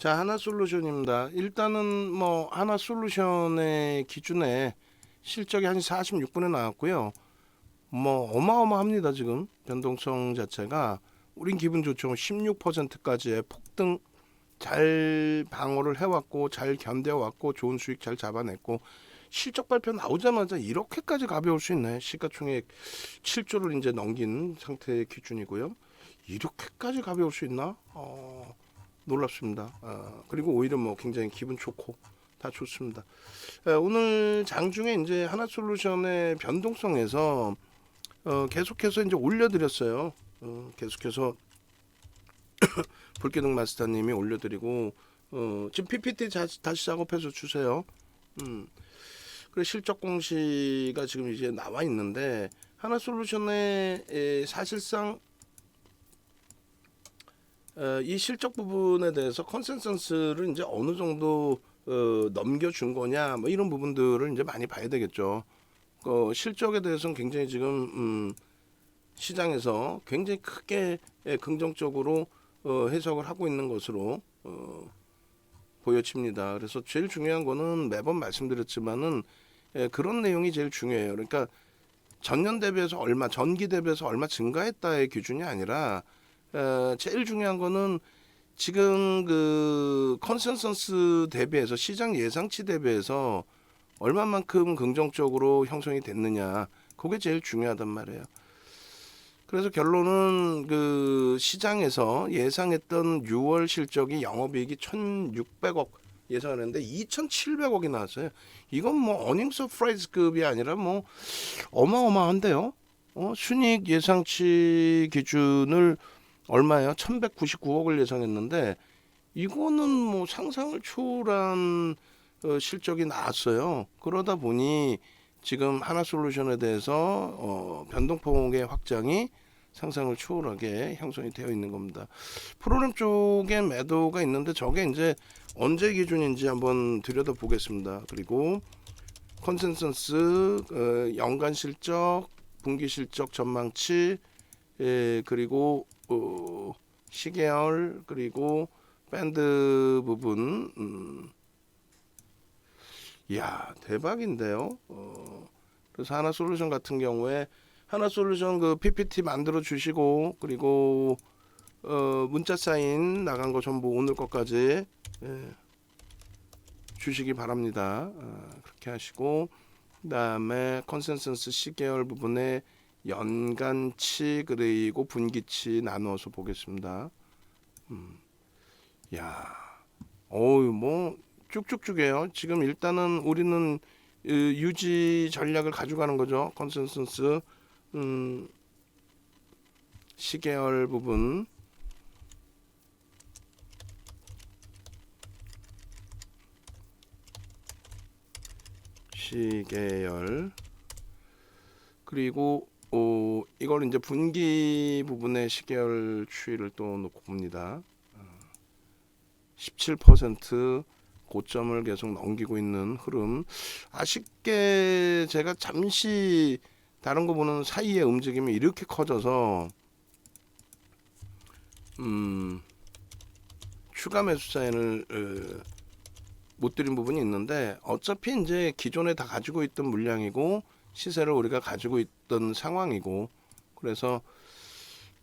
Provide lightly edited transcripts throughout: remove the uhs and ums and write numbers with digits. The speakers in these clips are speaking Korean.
자, 하나솔루션입니다. 일단은 뭐 하나솔루션의 기준에 실적이 한 46분에 나왔고요. 뭐 어마어마합니다. 지금 변동성 자체가 우린 기분 좋죠. 16%까지의 폭등 잘 방어를 해왔고 잘 견뎌왔고 좋은 수익 잘 잡아냈고 실적 발표 나오자마자 이렇게까지 가벼울 수 있나요? 시가총액 7조를 이제 넘긴 상태의 기준이고요. 이렇게까지 가벼울 수 있나? 놀랍습니다. 그리고 오히려 뭐 굉장히 기분 좋고 다 좋습니다. 오늘 장중에 이제 하나솔루션의 변동성에서 계속해서 이제 올려드렸어요. 계속해서 불기둥 마스터님이 올려드리고 지금 PPT 다시 작업해서 주세요. 그래 실적 공시가 지금 이제 나와 있는데 하나솔루션의 사실상 이 실적 부분에 대해서 컨센서스를 이제 어느 정도 넘겨준 거냐 뭐 이런 부분들을 이제 많이 봐야 되겠죠. 실적에 대해서는 굉장히 지금 시장에서 굉장히 크게 긍정적으로 해석을 하고 있는 것으로 보여집니다. 그래서 제일 중요한 거는 매번 말씀드렸지만은 그런 내용이 제일 중요해요. 그러니까 전년 대비해서 얼마, 전기 대비해서 얼마 증가했다의 기준이 아니라 제일 중요한 거는 지금 그 컨센서스 대비해서 시장 예상치 대비해서 얼마만큼 긍정적으로 형성이 됐느냐, 그게 제일 중요하단 말이에요. 그래서 결론은 그 시장에서 예상했던 6월 실적이 영업이익이 1,600억 예상을 했는데 2,700억이 나왔어요. 이건 뭐 어닝 서프라이즈급이 아니라 뭐 어마어마한데요. 순이익 예상치 기준을 얼마예요? 1,199억을 예상했는데 이거는 뭐 상상을 초월한 실적이 나왔어요. 그러다 보니 지금 하나솔루션에 대해서 변동폭의 확장이 상상을 초월하게 형성이 되어 있는 겁니다. 프로그램 쪽에 매도가 있는데 저게 이제 언제 기준인지 한번 들여다보겠습니다. 그리고 컨센서스 연간 실적, 분기 실적 전망치, 그리고 시계열, 그리고 밴드 부분, 이야 대박인데요. 그래서 하나솔루션 같은 경우에 하나솔루션 그 PPT 만들어 주시고 그리고 문자 사인 나간 거 전부 오늘 것까지 주시기 바랍니다. 그렇게 하시고 그다음에 컨센서스 시계열 부분에 연간치 그리고 분기치 나누어서 보겠습니다. 야, 뭐 쭉쭉쭉해요. 지금 일단은 우리는 유지 전략을 가져가는 거죠. 컨센서스 시계열 부분 시계열 그리고 이걸 이제 분기 부분의 시계열 추이를 또 놓고 봅니다. 17% 고점을 계속 넘기고 있는 흐름. 아쉽게 제가 잠시 다른 거 보는 사이에 움직임이 이렇게 커져서 추가 매수 사인을 못 드린 부분이 있는데 어차피 이제 기존에 다 가지고 있던 물량이고 시세를 우리가 가지고 있던 상황이고 그래서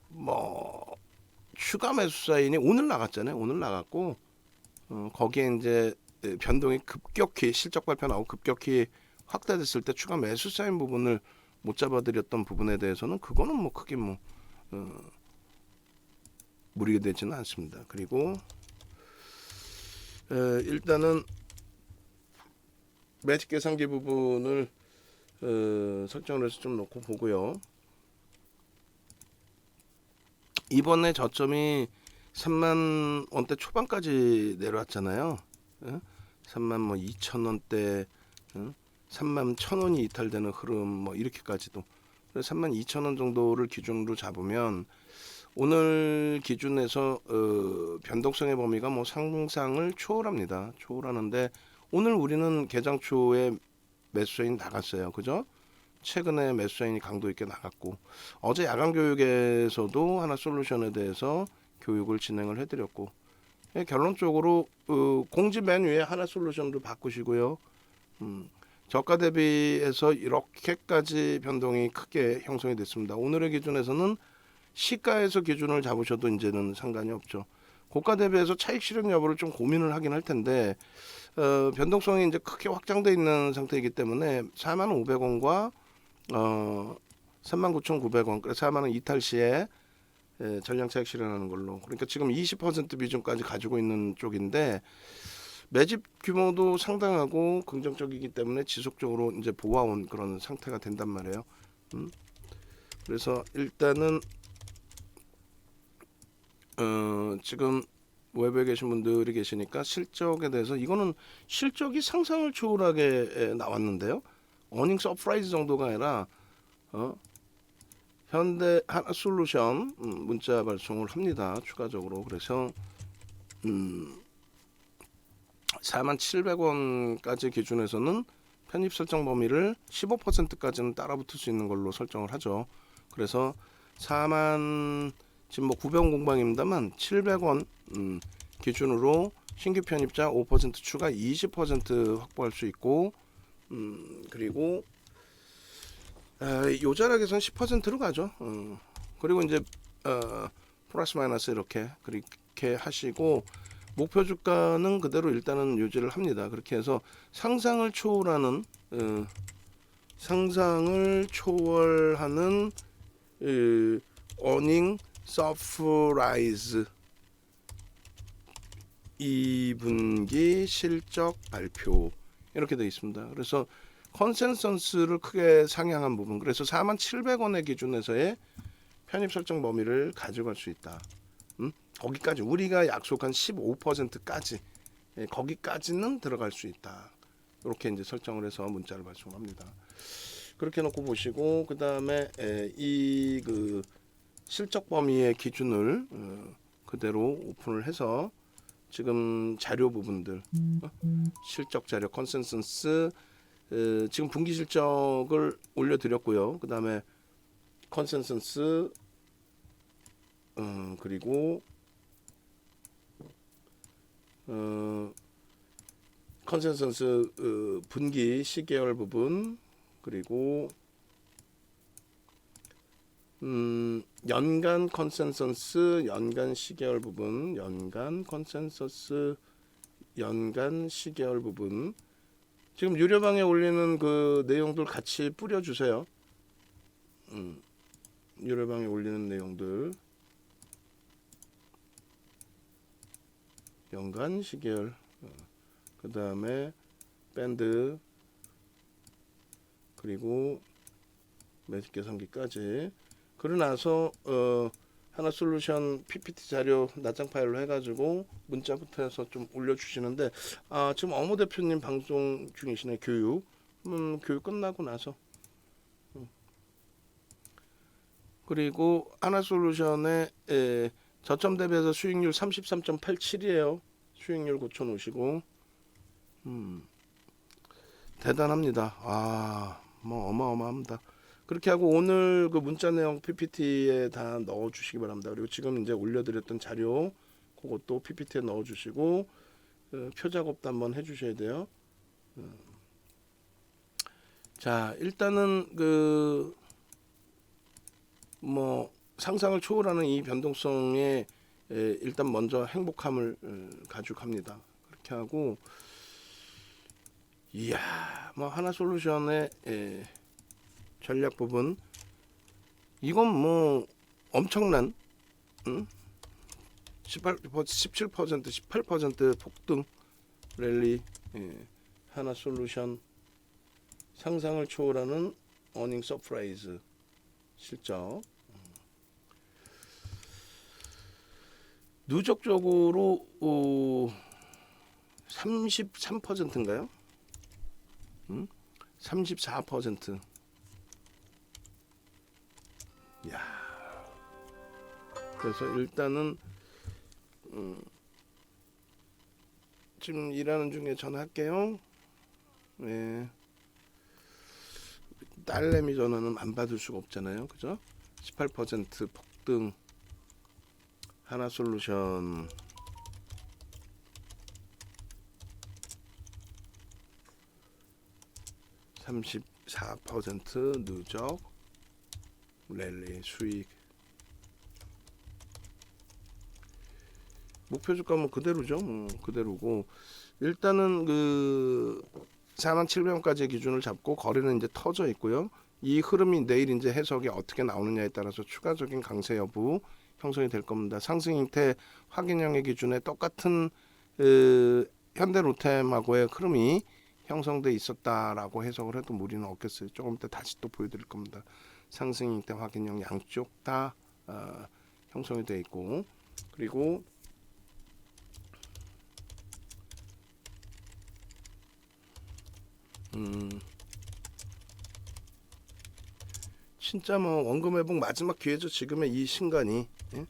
뭐 추가 매수 사인이 오늘 나갔잖아요. 오늘 나갔고 거기에 이제 변동이 급격히 실적 발표 나오고 급격히 확대됐을 때 추가 매수 사인 부분을 못 잡아드렸던 부분에 대해서는 그거는 뭐 크게 뭐 무리가 되지는 않습니다. 그리고 일단은 매직 계산기 부분을 설정을 해서 좀 놓고 보고요. 이번에 저점이 3만 원대 초반까지 내려왔잖아요. 3만 뭐 2천 원대, 3만 1천 원이 이탈되는 흐름 뭐 이렇게까지도. 3만 2천 원 정도를 기준으로 잡으면 오늘 기준에서 변동성의 범위가 뭐 상상을 초월합니다. 초월하는데 오늘 우리는 개장 초에 매수인이 나갔어요. 그죠? 최근에 매수인이 강도 있게 나갔고 어제 야간 교육에서도 하나솔루션에 대해서 교육을 진행을 해드렸고 결론적으로 공지 맨 위에 하나솔루션으로 바꾸시고요. 저가 대비해서 이렇게까지 변동이 크게 형성이 됐습니다. 오늘의 기준에서는 시가에서 기준을 잡으셔도 이제는 상관이 없죠. 고가 대비해서 차익 실현 여부를 좀 고민을 하긴 할 텐데 변동성이 이제 크게 확장돼 있는 상태이기 때문에 45,500원과 39,900원, 그래서 4만원 이탈 시에 전량 차익 실현하는 걸로. 그러니까 지금 20% 비중까지 가지고 있는 쪽인데 매집 규모도 상당하고 긍정적이기 때문에 지속적으로 이제 보아온 그런 상태가 된단 말이에요. 그래서 일단은 지금 웹에 계신 분들이 계시니까 실적에 대해서 이거는 실적이 상상을 초월하게 나왔는데요. 어닝 서프라이즈 정도가 아니라 현대 하나솔루션 문자 발송을 합니다. 추가적으로. 그래서 47,000원까지 기준에서는 편입 설정 범위를 15%까지는 따라붙을 수 있는 걸로 설정을 하죠. 그래서 4만 지금 뭐 900원 공방입니다만 700원 기준으로 신규 편입자 5% 추가 20% 확보할 수 있고 그리고 요자락에서는 10%로 가죠. 그리고 이제 플러스 마이너스 그렇게 하시고 목표 주가는 그대로 일단은 유지를 합니다. 그렇게 해서 상상을 초월하는 어닝 서프라이즈 2분기 실적 발표 이렇게 되어 있습니다. 그래서 컨센서스를 크게 상향한 부분, 그래서 47,000원의 기준에서의 편입 설정 범위를 가져갈 수 있다. 거기까지 우리가 약속한 15%까지 거기까지는 들어갈 수 있다. 이렇게 이제 설정을 해서 문자를 발송합니다. 그렇게 놓고 보시고 그 다음에 이 실적 범위의 기준을 그대로 오픈을 해서 지금 자료 부분들 실적 자료 컨센서스 지금 분기 실적을 올려드렸고요. 그 다음에 컨센서스 그리고 컨센서스 분기 시계열 부분 그리고 연간 컨센서스 연간 시계열 부분 연간 컨센서스 연간 시계열 부분 지금 유료방에 올리는 그 내용들 같이 뿌려주세요. 유료방에 올리는 내용들 연간 시계열 그 다음에 밴드 그리고 매직 계산기까지 그러고 나서 하나솔루션 PPT 자료 낱장 파일로 해가지고 문자부터 해서 좀 올려주시는데 지금 어머 대표님 방송 중이시네. 교육 교육 끝나고 나서 그리고 하나솔루션의 저점 대비해서 수익률 33.87이에요. 수익률 고쳐놓으시고 대단합니다. 뭐 어마어마합니다. 그렇게 하고 오늘 그 문자 내용 PPT에 다 넣어주시기 바랍니다. 그리고 지금 이제 올려드렸던 자료 그것도 PPT에 넣어주시고 표 작업도 한번 해주셔야 돼요. 자 일단은 뭐 상상을 초월하는 이 변동성에 일단 먼저 행복함을 가져갑니다. 그렇게 하고 이야 뭐 하나솔루션의 전략 부분 이건 뭐 엄청난 17% 18% 폭등 랠리 하나솔루션 상상을 초월하는 어닝 서프라이즈 실적 누적적으로 33%인가요? 34%. 야. 그래서 일단은 지금 일하는 중에 전화할게요. 네. 딸내미 전화는 안 받을 수가 없잖아요. 그죠? 18% 폭등 하나솔루션 34% 누적 랠리 수익. 목표 주가 뭐 그대로죠. 그대로고 일단은 그 47,000원까지의 기준을 잡고 거래는 이제 터져 있고요. 이 흐름이 내일 이제 해석이 어떻게 나오느냐에 따라서 추가적인 강세 여부 형성이 될 겁니다. 상승 형태 확인형의 기준에 똑같은 현대로템하고의 흐름이 형성돼 있었다라고 해석을 해도 무리는 없겠어요. 조금 이따 다시 또 보여드릴 겁니다. 상승 형태 확인형 양쪽 다 형성이 돼 있고, 그리고 진짜 뭐 원금 회복 마지막 기회죠. 지금의 이 순간이. 예?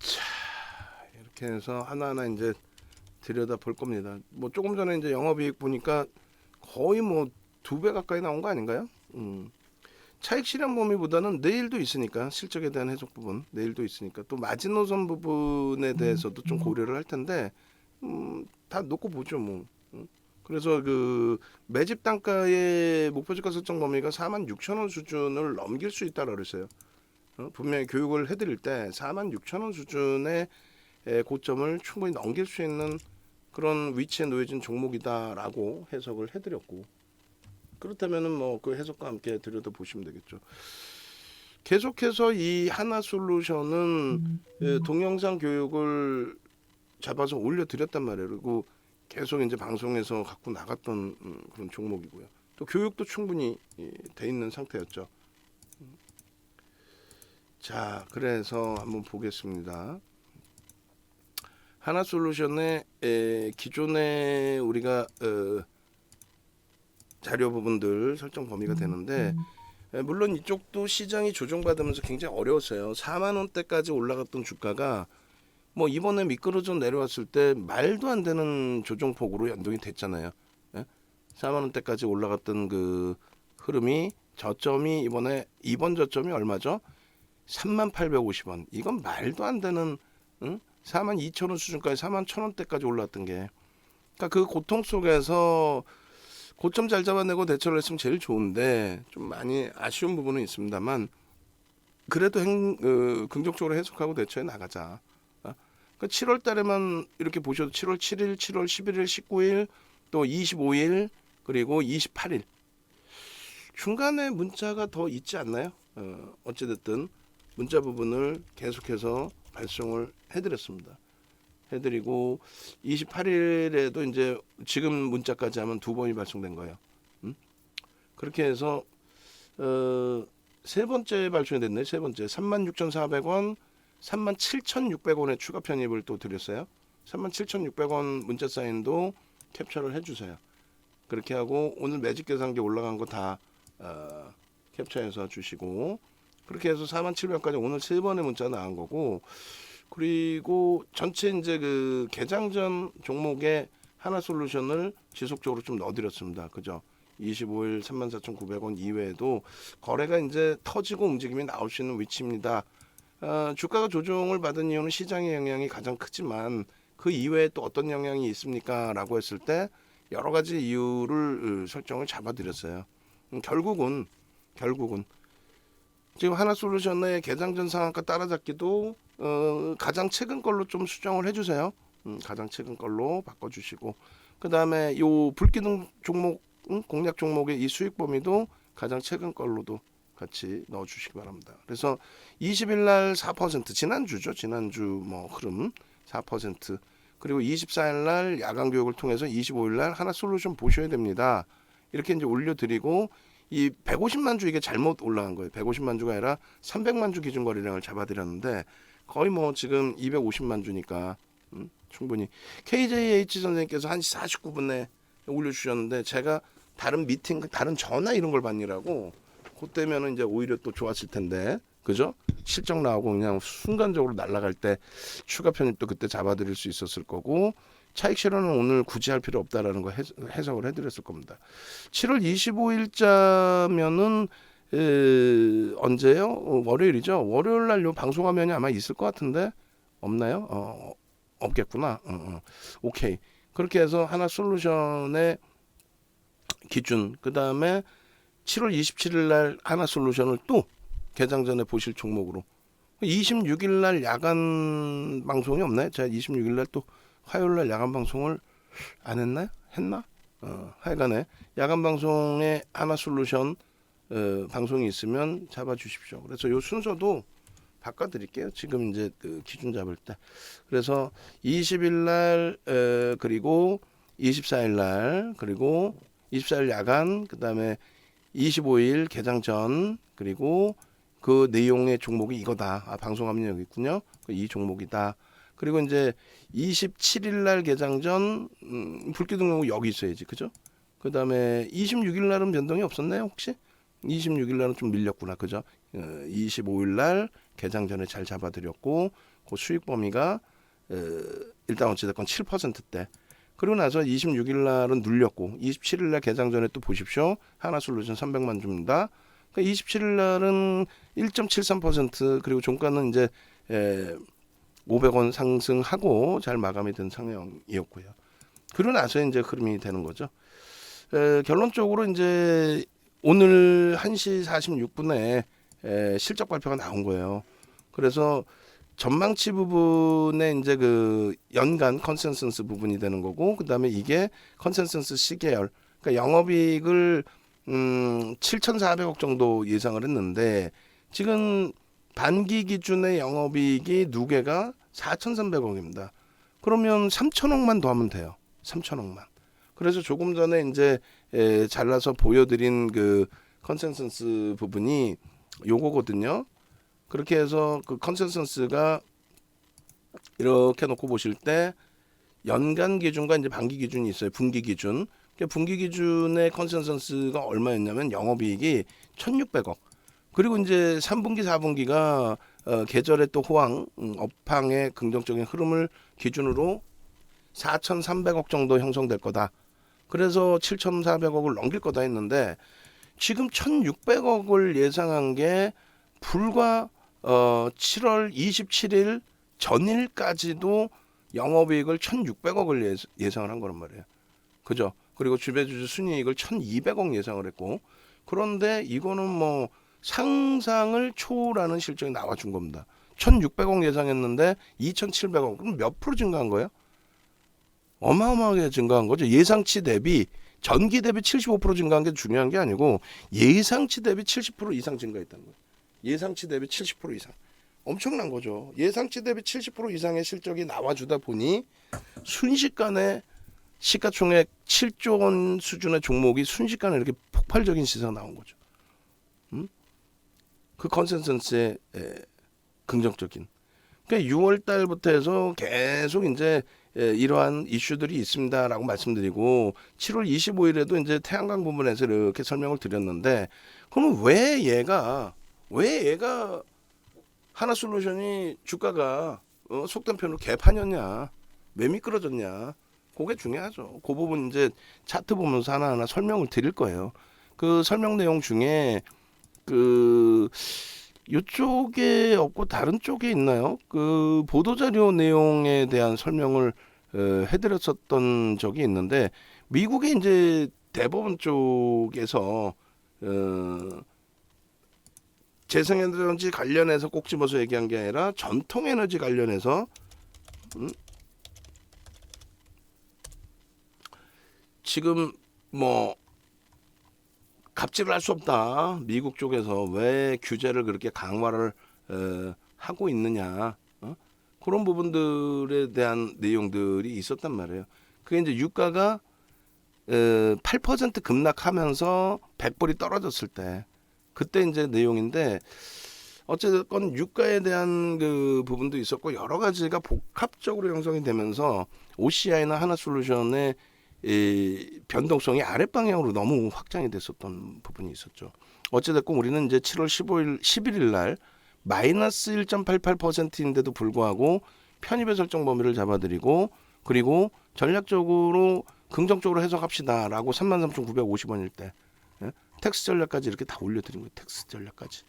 자, 이렇게 해서 하나하나 이제 들여다 볼 겁니다. 뭐 조금 전에 이제 영업이익 보니까 거의 뭐 2배 가까이 나온 거 아닌가요? 차익 실현 범위보다는 내일도 있으니까, 실적에 대한 해석 부분 내일도 있으니까 또 마지노선 부분에 대해서도 좀 고려를 할 텐데 다 놓고 보죠 뭐. 그래서 그 매집 단가의 목표 주가 설정 범위가 46,000원 수준을 넘길 수 있다고 그랬어요. 분명히 교육을 해드릴 때 46,000원 수준의 고점을 충분히 넘길 수 있는 그런 위치에 놓여진 종목이다라고 해석을 해드렸고, 그렇다면은 뭐 그 해석과 함께 들여다 보시면 되겠죠. 계속해서 이 하나솔루션은 동영상 교육을 잡아서 올려드렸단 말이에요. 그리고 계속 이제 방송에서 갖고 나갔던 그런 종목이고요. 또 교육도 충분히 돼 있는 상태였죠. 자, 그래서 한번 보겠습니다. 하나솔루션의 기존에 우리가 자료 부분들 설정 범위가 되는데, 물론 이쪽도 시장이 조정받으면서 굉장히 어려웠어요. 4만 원대까지 올라갔던 주가가 뭐 이번에 미끄러져 내려왔을 때 말도 안 되는 조정폭으로 연동이 됐잖아요. 4만 원대까지 올라갔던 그 흐름이 저점이 이번 저점이 얼마죠? 3850원. 이건 말도 안 되는 42,000원 수준까지 41,000원대까지 올라왔던 게, 그러니까 그 고통 속에서 고점 잘 잡아내고 대처를 했으면 제일 좋은데 좀 많이 아쉬운 부분은 있습니다만, 그래도 긍정적으로 해석하고 대처해 나가자. 그러니까 7월 달에만 이렇게 보셔도 7월 7일, 7월 11일, 19일, 또 25일, 그리고 28일 중간에 문자가 더 있지 않나요? 어찌됐든 문자 부분을 계속해서 발송을 해드렸습니다. 해드리고 28일에도 이제 지금 문자까지 하면 2번이 발송된 거예요. 그렇게 해서 세 번째 발송이 됐네. 세 번째 36,400원, 37,600원의 추가 편입을 또 드렸어요. 37,600원 문자 사인도 캡처를 해주세요. 그렇게 하고 오늘 매직 계산기 올라간 거 다 캡처해서 주시고, 그렇게 해서 47,000원까지 오늘 세 번의 문자 나온 거고, 그리고 전체 이제 그 개장 전 종목의 하나솔루션을 지속적으로 좀 넣어드렸습니다. 그죠? 25일 34,900원 이외에도 거래가 이제 터지고 움직임이 나올 수 있는 위치입니다. 주가가 조정을 받은 이유는 시장의 영향이 가장 크지만 그 이외에 또 어떤 영향이 있습니까? 라고 했을 때 여러 가지 이유를 설정을 잡아드렸어요. 결국은 지금 하나솔루션의 개장 전 상한가 따라잡기도 가장 최근 걸로 좀 수정을 해주세요. 가장 최근 걸로 바꿔주시고, 그 다음에 요 불기둥 종목, 공략 종목의 이 수익 범위도 가장 최근 걸로도 같이 넣어주시기 바랍니다. 그래서 20일 날 4%, 지난주죠. 지난주 뭐 흐름 4%, 그리고 24일 날 야간 교육을 통해서 25일 날 하나솔루션 보셔야 됩니다. 이렇게 이제 올려드리고, 이 150만 주 이게 잘못 올라간 거예요. 150만 주가 아니라 300만 주 기준 거래량을 잡아드렸는데 거의 뭐 지금 250만 주니까 충분히. KJH 선생님께서 1시 49분에 올려주셨는데 제가 다른 미팅, 다른 전화 이런 걸 받느라고 그때면은 이제 오히려 또 좋았을 텐데, 그죠? 실적 나오고 그냥 순간적으로 날아갈 때 추가 편입도 그때 잡아드릴 수 있었을 거고, 차익 실현은 오늘 굳이 할 필요 없다라는 거 해석을 해드렸을 겁니다. 7월 25일자면은 언제요? 월요일이죠. 월요일 날 요 방송화면이 아마 있을 것 같은데 없나요? 없겠구나. 오케이. 그렇게 해서 하나솔루션의 기준, 그 다음에 7월 27일 날 하나솔루션을 또 개장 전에 보실 종목으로 26일 날 야간 방송이 없나요? 제가 26일 날 또 화요일 날 야간 방송을 안 했나요? 했나? 하여간에 야간 방송에 하나솔루션 방송이 있으면 잡아 주십시오. 그래서 요 순서도 바꿔드릴게요. 지금 이제 그 기준 잡을 때. 그래서 20일 날 그리고 24일 날 그리고 24일 야간, 그 다음에 25일 개장 전, 그리고 그 내용의 종목이 이거다. 방송화면이 여기 있군요. 이 종목이다. 그리고 이제 27일 날 개장 전 불기둥 종목 여기 있어야지, 그죠? 그 다음에 26일 날은 변동이 없었나요 혹시? 26일 날은 좀 밀렸구나, 그죠? 25일 날 개장 전에 잘 잡아드렸고, 그 수익 범위가 일단 어찌됐건 7%대. 그리고 나서 26일 날은 눌렸고, 27일 날 개장 전에 또 보십시오. 하나솔루션 300만 줍니다. 그러니까 27일 날은 1.73%, 그리고 종가는 이제 500원 상승하고 잘 마감이 된 상황이었고요. 그러고 나서 이제 흐름이 되는 거죠. 결론적으로 이제 오늘 1시 46분에 실적 발표가 나온 거예요. 그래서 전망치 부분에 이제 그 연간 컨센서스 부분이 되는 거고, 그 다음에 이게 컨센서스 시계열, 그러니까 영업이익을 7,400억 정도 예상을 했는데, 지금 반기 기준의 영업이익이 누계가 4,300억입니다. 그러면 3,000억만 더 하면 돼요. 3,000억만. 그래서 조금 전에 이제 잘라서 보여드린 그 컨센서스 부분이 요거거든요. 그렇게 해서 그 컨센서스가 이렇게 놓고 보실 때 연간 기준과 이제 반기 기준이 있어요. 분기 기준. 분기 기준의 컨센서스가 얼마였냐면 영업이익이 1,600억. 그리고 이제 3분기, 4분기가 계절의 또 호황, 업황의 긍정적인 흐름을 기준으로 4,300억 정도 형성될 거다. 그래서 7,400억을 넘길 거다 했는데, 지금 1,600억을 예상한 게 불과 7월 27일 전일까지도 영업이익을 1,600억을 예상을 한 거란 말이에요. 그죠? 그리고 주배주주 순이익을 1,200억 예상을 했고, 그런데 이거는 뭐 상상을 초월하는 실적이 나와준 겁니다. 1,600억 예상했는데 2,700억. 그럼 몇 프로 증가한 거예요? 어마어마하게 증가한 거죠. 예상치 대비, 전기 대비 75% 증가한 게 중요한 게 아니고 예상치 대비 70% 이상 증가했다는 거예요. 예상치 대비 70% 이상. 엄청난 거죠. 예상치 대비 70% 이상의 실적이 나와주다 보니 순식간에 시가총액 7조 원 수준의 종목이 순식간에 이렇게 폭발적인 시세가 나온 거죠. 그 컨센서스의 긍정적인. 그러니까 6월 달부터 해서 계속 이제 이러한 이슈들이 있습니다라고 말씀드리고, 7월 25일에도 이제 태양광 부분에서 이렇게 설명을 드렸는데, 그러면 왜 얘가 하나솔루션이 주가가 속된 편으로 개판이었냐, 왜 미끄러졌냐, 그게 중요하죠. 그 부분 이제 차트 보면서 하나하나 설명을 드릴 거예요. 그 설명 내용 중에 그 이쪽에 없고 다른 쪽에 있나요? 그 보도자료 내용에 대한 설명을 해드렸었던 적이 있는데, 미국의 이제 대법원 쪽에서 재생에너지 관련해서 꼭 집어서 얘기한 게 아니라 전통에너지 관련해서 지금 뭐 갑질을 할 수 없다. 미국 쪽에서 왜 규제를 그렇게 강화를 하고 있느냐. 그런 부분들에 대한 내용들이 있었단 말이에요. 그게 이제 유가가 8% 급락하면서 100불이 떨어졌을 때, 그때 이제 내용인데, 어쨌든 유가에 대한 그 부분도 있었고 여러 가지가 복합적으로 형성이 되면서 OCI나 하나솔루션의 이 변동성이 아랫방향으로 너무 확장이 됐었던 부분이 있었죠. 어찌됐건 우리는 이제 7월 11일 날 마이너스 1.88%인데도 불구하고 편입의 설정 범위를 잡아드리고, 그리고 전략적으로 긍정적으로 해석합시다라고 33,950원일 때 텍스 전략까지 이렇게 다 올려드린 거예요. 텍스 전략까지.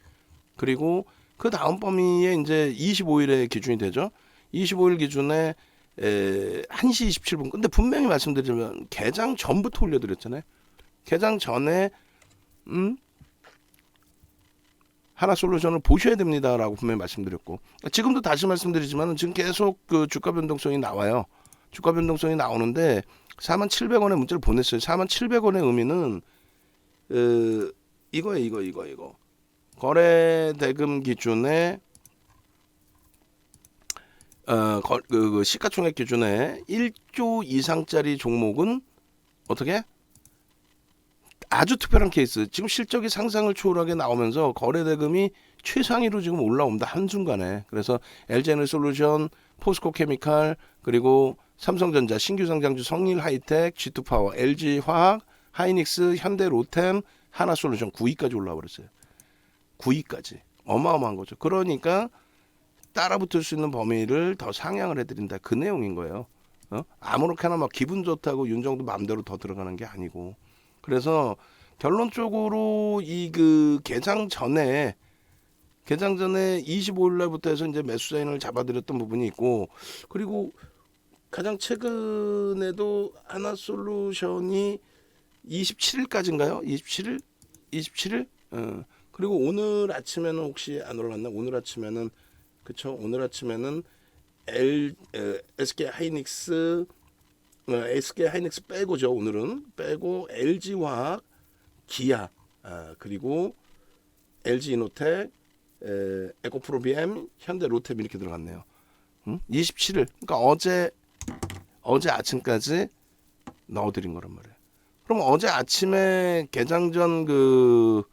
그리고 그 다음 범위에 이제 25일에 기준이 되죠. 25일 기준에 1시 27분. 근데 분명히 말씀드리면 개장 전부터 올려드렸잖아요. 개장 전에 하나솔루션을 보셔야 됩니다라고 분명히 말씀드렸고, 지금도 다시 말씀드리지만 지금 계속 그 주가 변동성이 나와요. 주가 변동성이 나오는데 47,000원의 문자를 보냈어요. 47,000원의 의미는 이거 거래 대금 기준에 그 시가총액 기준에 1조 이상짜리 종목은 어떻게? 아주 특별한 케이스. 지금 실적이 상상을 초월하게 나오면서 거래 대금이 최상위로 지금 올라온다 한순간에. 그래서 LG에너지솔루션, 포스코케미칼, 그리고 삼성전자, 신규 상장주 성일하이텍, G2파워, LG화학, 하이닉스, 현대로템, 하나솔루션 9위까지 올라와 버렸어요. 9위까지. 어마어마한 거죠. 그러니까 따라붙을 수 있는 범위를 더 상향을 해드린다. 그 내용인 거예요. 아무렇게나 막 기분 좋다고 윤정도 마음대로 더 들어가는 게 아니고. 그래서 결론적으로 이 그 개장 전에 25일 날부터 해서 이제 매수 사인을 잡아드렸던 부분이 있고, 그리고 가장 최근에도 하나솔루션이 27일까지인가요? 27일? 그리고 오늘 아침에는 혹시 안 올랐나? 오늘 아침에는 그쵸? 오늘 아침에는 SK 하이닉스 빼고죠. 오늘은 빼고 LG화학, 기아, 그리고 LG이노텍, 에코프로비엠, 현대로템 이렇게 들어갔네요. 27일. 그러니까 어제 아침까지 넣어드린 거란 말이에요. 그럼 어제 아침에 개장 전 그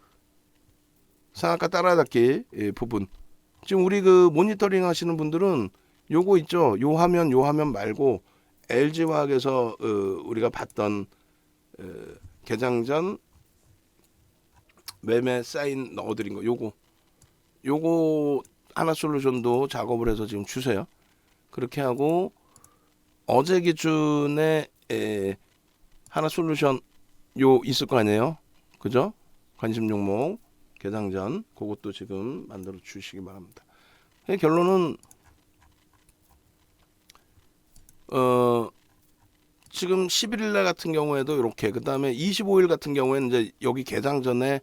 상한가 따라잡기 부분. 지금 우리 그 모니터링 하시는 분들은 요거 있죠. 요 화면 말고 LG화학에서 우리가 봤던 개장 전 매매 사인 넣어드린 거 요거 하나솔루션도 작업을 해서 지금 주세요. 그렇게 하고 어제 기준에 하나솔루션 요 있을 거 아니에요. 그죠? 관심 종목 개장 전 그것도 지금 만들어 주시기 바랍니다. 결론은 지금 11일 날 같은 경우에도 이렇게, 그 다음에 25일 같은 경우에는 이제 여기 개장 전에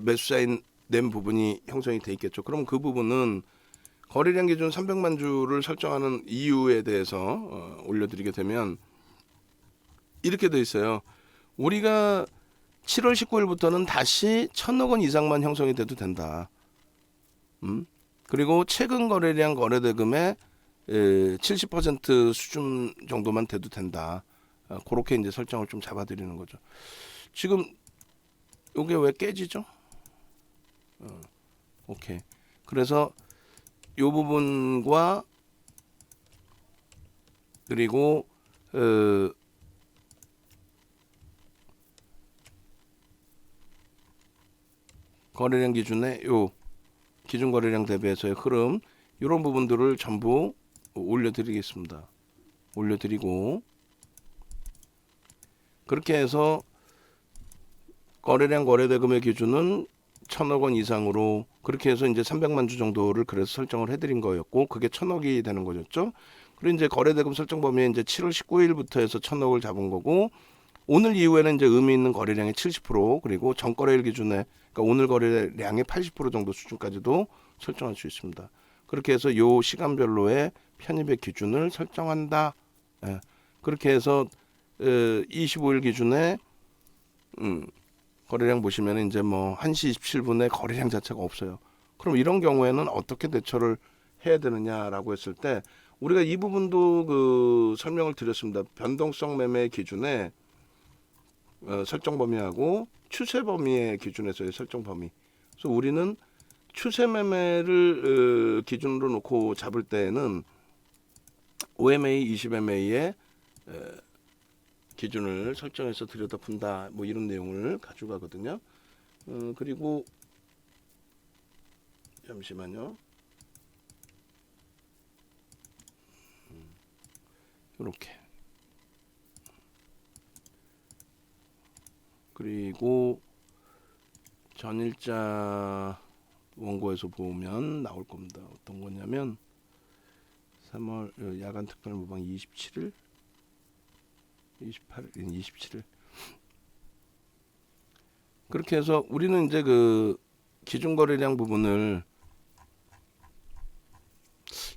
매수 사인 낸 부분이 형성이 돼 있겠죠. 그럼 그 부분은 거래량 기준 300만 주를 설정하는 이유에 대해서 올려드리게 되면 이렇게 돼 있어요. 우리가 7월 19일부터는 다시 1,000억 원 이상만 형성이 돼도 된다. 그리고 최근 거래량 거래대금의 70% 수준 정도만 돼도 된다. 그렇게 이제 설정을 좀 잡아드리는 거죠. 지금 이게 왜 깨지죠? 오케이. 그래서 이 부분과 그리고 거래량 기준의 요 기준 거래량 대비해서의 흐름, 이런 부분들을 전부 올려드리겠습니다. 올려드리고 그렇게 해서 거래량 거래대금의 기준은 1,000억 원 이상으로, 그렇게 해서 이제 300만 주 정도를 그래서 설정을 해드린 거였고, 그게 1,000억이 되는 거였죠. 그리고 이제 거래대금 설정 범위에 이제 7월 19일부터 해서 1,000억을 잡은 거고, 오늘 이후에는 이제 의미 있는 거래량의 70%, 그리고 전거래일 기준에, 그러니까 오늘 거래량의 80% 정도 수준까지도 설정할 수 있습니다. 그렇게 해서 요 시간별로의 편입의 기준을 설정한다. 그렇게 해서 25일 기준에 거래량 보시면 이제 뭐 1시 27분에 거래량 자체가 없어요. 그럼 이런 경우에는 어떻게 대처를 해야 되느냐라고 했을 때, 우리가 이 부분도 그 설명을 드렸습니다. 변동성 매매 기준에 설정 범위하고 추세 범위의 기준에서의 설정 범위. 그래서 우리는 추세 매매를 기준으로 놓고 잡을 때에는 OMA, 20MA의 기준을 설정해서 들여다본다, 뭐 이런 내용을 가져가거든요. 그리고 잠시만요. 이렇게. 그리고 전일자 원고에서 보면 나올 겁니다. 어떤 거냐면 3월 야간 특별 모방 27일, 28일, 27일. 그렇게 해서 우리는 이제 그 기준 거래량 부분을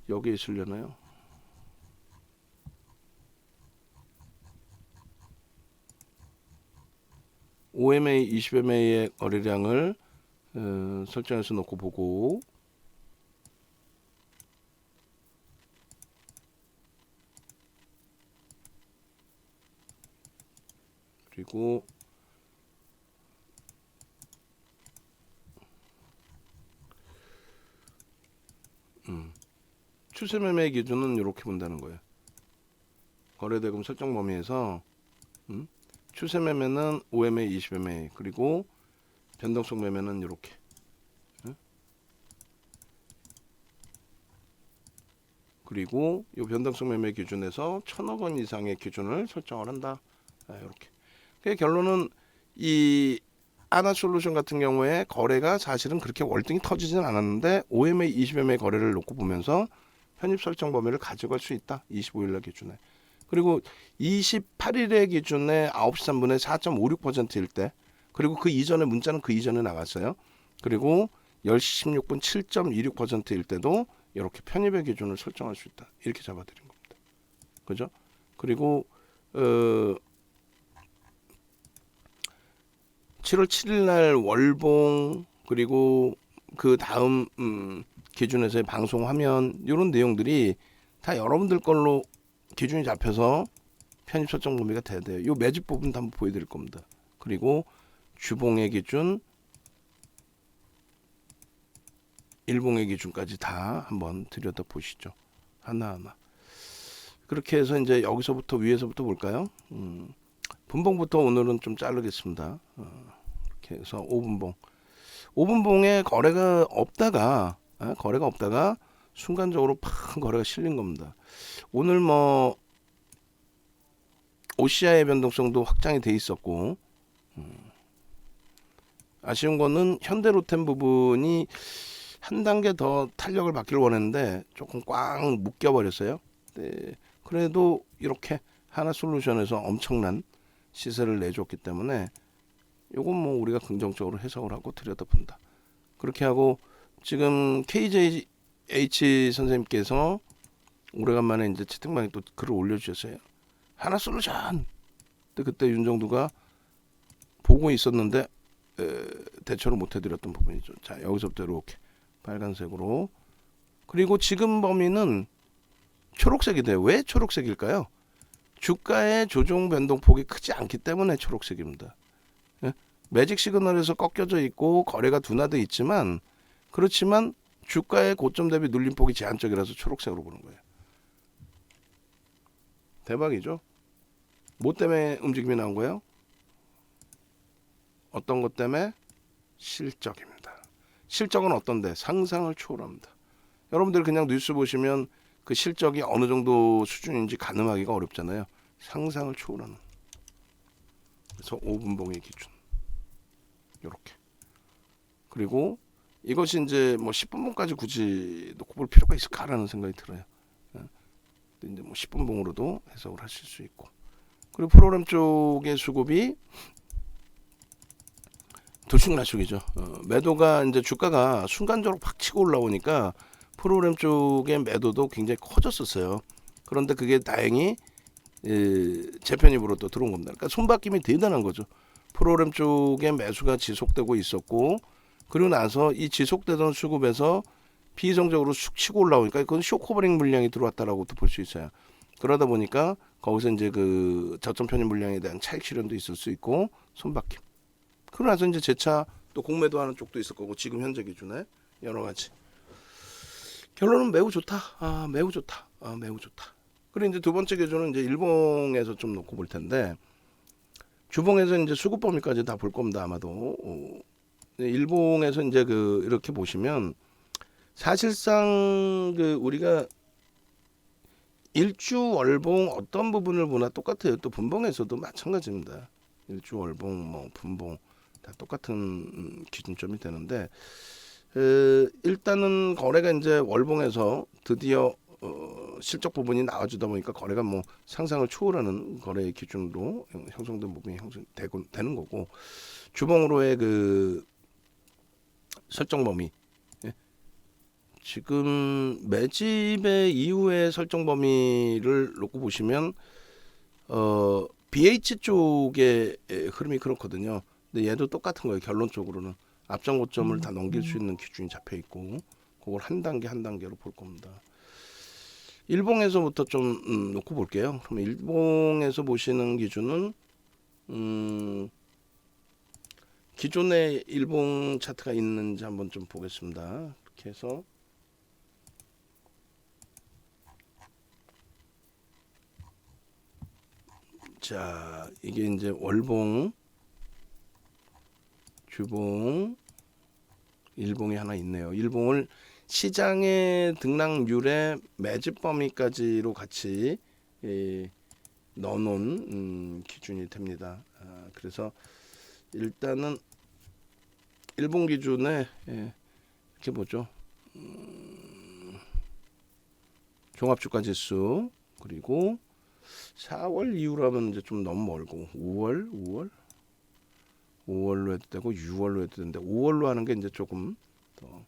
여기에 있으려나요? OMA, 20MA의 거래량을 설정해서 놓고 보고, 그리고 추세 매매 기준은 이렇게 본다는 거예요. 거래대금 설정 범위에서 추세 매매는 5MA, 20MA, 그리고 변동성 매매는 이렇게. 그리고 이 변동성 매매 기준에서 1,000억 원 이상의 기준을 설정을 한다. 이렇게. 그 결론은 이 하나솔루션 같은 경우에 거래가 사실은 그렇게 월등히 터지진 않았는데 OMA, 20MA 거래를 놓고 보면서 편입 설정 범위를 가져갈 수 있다. 25일날 기준에. 그리고 28일의 기준에 9시 3분에 4.56%일 때, 그리고 그 이전에 문자는 그 이전에 나갔어요. 그리고 10시 16분 7.26%일 때도 이렇게 편입의 기준을 설정할 수 있다. 이렇게 잡아드린 겁니다. 그죠? 그리고 7월 7일 날 월봉, 그리고 그 다음 기준에서의 방송 화면, 이런 내용들이 다 여러분들 걸로 기준이 잡혀서 편입 설정 범위가 돼야 돼요. 이 매집 부분도 한번 보여드릴 겁니다. 그리고 주봉의 기준, 일봉의 기준까지 다 한번 들여다 보시죠. 하나하나. 그렇게 해서 이제 여기서부터 위에서부터 볼까요? 분봉부터 오늘은 좀 자르겠습니다. 이렇게 해서 5분봉. 5분봉에 거래가 없다가 순간적으로 팍 거래가 실린 겁니다. 오늘 뭐 OCI의 변동성도 확장이 돼 있었고, 아쉬운 거는 현대로템 부분이 한 단계 더 탄력을 받기를 원했는데 조금 꽉 묶여버렸어요. 네, 그래도 이렇게 하나솔루션에서 엄청난 시세를 내줬기 때문에 요건 뭐 우리가 긍정적으로 해석을 하고 들여다본다. 그렇게 하고 지금 KJH 선생님께서 오래간만에 이제 채팅방에 또 글을 올려주셨어요. 하나솔루션. 근데 그때 윤정두가 보고 있었는데 대처를 못 해드렸던 부분이죠. 자, 여기서부터 이렇게 빨간색으로. 그리고 지금 범위는 초록색이 돼요. 왜 초록색일까요? 주가의 조정 변동폭이 크지 않기 때문에 초록색입니다. 매직 시그널에서 꺾여져 있고 거래가 둔화돼 있지만, 그렇지만 주가의 고점 대비 눌림폭이 제한적이라서 초록색으로 보는 거예요. 대박이죠? 뭐 때문에 움직임이 나온 거예요? 어떤 것 때문에? 실적입니다. 실적은 어떤데? 상상을 초월합니다. 여러분들 그냥 뉴스 보시면 그 실적이 어느 정도 수준인지 가늠하기가 어렵잖아요. 상상을 초월하는. 그래서 5분봉의 기준. 이렇게. 그리고 이것이 이제 뭐 10분봉까지 굳이 놓고 볼 필요가 있을까라는 생각이 들어요. 근데 이제 뭐 10분봉으로도 해석을 하실 수 있고. 그리고 프로그램 쪽의 수급이 들쑥날쑥이죠. 매도가 이제 주가가 순간적으로 팍 치고 올라오니까 프로그램 쪽의 매도도 굉장히 커졌었어요. 그런데 그게 다행히 재편입으로 또 들어온 겁니다. 그러니까 손바뀜이 대단한 거죠. 프로그램 쪽의 매수가 지속되고 있었고, 그리고 나서 이 지속되던 수급에서 비이성적으로 쑥 치고 올라오니까 그건 쇼커버링 물량이 들어왔다라고도 볼 수 있어요. 그러다 보니까 거기서 이제 그 저점 편입 물량에 대한 차익 실현도 있을 수 있고 손바뀜. 그러고 나서 이제 재차 또 공매도 하는 쪽도 있을 거고, 지금 현재 기준에 여러 가지. 결론은 매우 좋다. 매우 좋다. 매우 좋다. 그리고 이제 두 번째 기준은 이제 일봉에서 좀 놓고 볼 텐데, 주봉에서 이제 수급 범위까지 다 볼 겁니다. 아마도. 일봉에서 이제 그 이렇게 보시면 사실상 그 우리가 일주 월봉 어떤 부분을 보나 똑같아요. 또 분봉에서도 마찬가지입니다. 일주 월봉 뭐 분봉 다 똑같은 기준점이 되는데 일단은 거래가 이제 월봉에서 드디어 실적 부분이 나와주다 보니까 거래가 뭐 상상을 초월하는 거래의 기준으로 형성된 부분이 형성되고 되는 거고 주봉으로의 그 설정 범위 지금 매집의 이후의 설정 범위를 놓고 보시면 BH 쪽의 흐름이 그렇거든요. 근데 얘도 똑같은 거예요. 결론적으로는 앞전 고점을 다 넘길 수 있는 기준이 잡혀 있고 그걸 한 단계 한 단계로 볼 겁니다. 일봉에서부터 좀 놓고 볼게요. 그러면 일봉에서 보시는 기준은 기존에 일봉 차트가 있는지 한번 좀 보겠습니다. 이렇게 해서 자 이게 이제 월봉, 주봉, 일봉이 하나 있네요. 일봉을 시장의 등락률의 매집 범위까지로 같이 넣어놓은 기준이 됩니다. 그래서 일단은 일본 기준에 이렇게 보죠. 종합주가지수 그리고 4월 이후로 하면 이제 좀 너무 멀고 5월로 해도 되고 6월로 해도 되는데 5월로 하는 게 이제 조금 더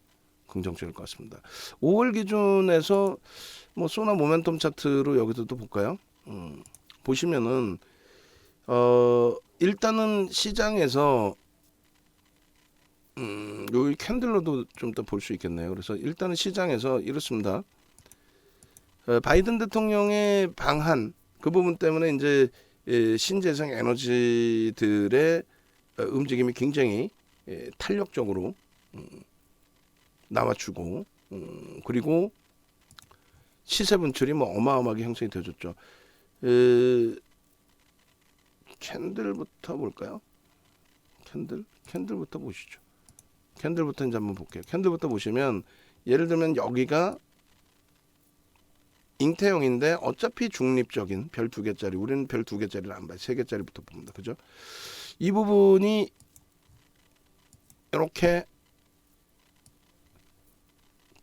긍정적일 것 같습니다. 5월 기준에서 뭐 소나 모멘텀 차트로 여기서도 볼까요? 보시면은 일단은 시장에서 여기 캔들로도 좀 더 볼 수 있겠네요. 그래서 일단은 시장에서 이렇습니다. 바이든 대통령의 방한 그 부분 때문에 이제 신재생 에너지들의 움직임이 굉장히 탄력적으로 나와주고 그리고 시세 분출이 뭐 어마어마하게 형성이 되어줬죠. 캔들부터 볼까요? 캔들부터 보시죠. 캔들부터 이제 한번 볼게요. 캔들부터 보시면 예를 들면 여기가 잉태형인데 어차피 중립적인 별 2개짜리 우리는 별 2개짜리를 안 봐요. 3개짜리부터 봅니다. 그죠? 이 부분이 이렇게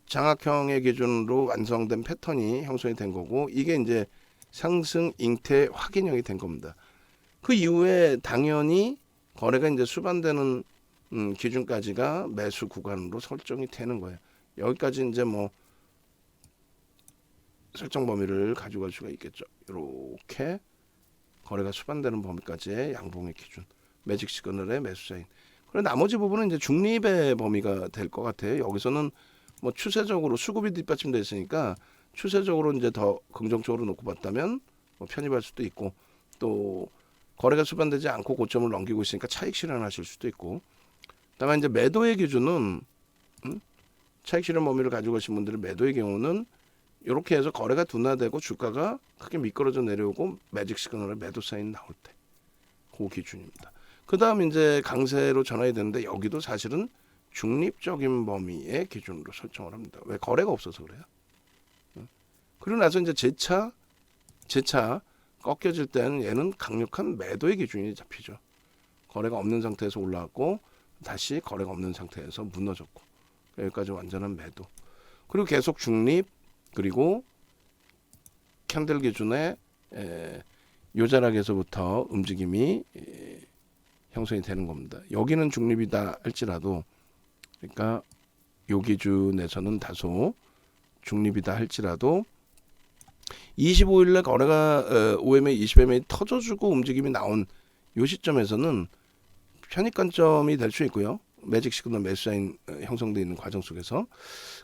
장악형의 기준으로 완성된 패턴이 형성이 된 거고 이게 이제 상승 잉태 확인형이 된 겁니다. 그 이후에 당연히 거래가 이제 수반되는 기준까지가 매수 구간으로 설정이 되는 거예요. 여기까지 이제 뭐 설정 범위를 가져갈 수가 있겠죠. 이렇게 거래가 수반되는 범위까지의 양봉의 기준, 매직 시그널의 매수사인. 그리고 나머지 부분은 이제 중립의 범위가 될 것 같아요. 여기서는 뭐 추세적으로 수급이 뒷받침되어 있으니까 추세적으로 이제 더 긍정적으로 놓고 봤다면 뭐 편입할 수도 있고 또 거래가 수반되지 않고 고점을 넘기고 있으니까 차익 실현하실 수도 있고. 다만 이제 매도의 기준은 차익 실현 범위를 가지고 계신 분들은 매도의 경우는 이렇게 해서 거래가 둔화되고 주가가 크게 미끄러져 내려오고 매직 시그널의 매도 사인 나올 때 그 기준입니다. 그 다음 이제 강세로 전환이 되는데 여기도 사실은 중립적인 범위의 기준으로 설정을 합니다. 왜? 거래가 없어서 그래요. 그리고 나서 이제 재차 꺾여질 때는 얘는 강력한 매도의 기준이 잡히죠. 거래가 없는 상태에서 올라왔고 다시 거래가 없는 상태에서 무너졌고 여기까지 완전한 매도. 그리고 계속 중립 그리고 캔들 기준의 요자락에서부터 움직임이 형성이 되는 겁니다. 여기는 중립이다 할지라도 그러니까 요 기준에서는 다소 중립이다 할지라도 25일날 거래가 OMA, 20MA 터져주고 움직임이 나온 요 시점에서는 편입관점이 될 수 있고요. 매직 시그널 매수사인 형성되어 있는 과정 속에서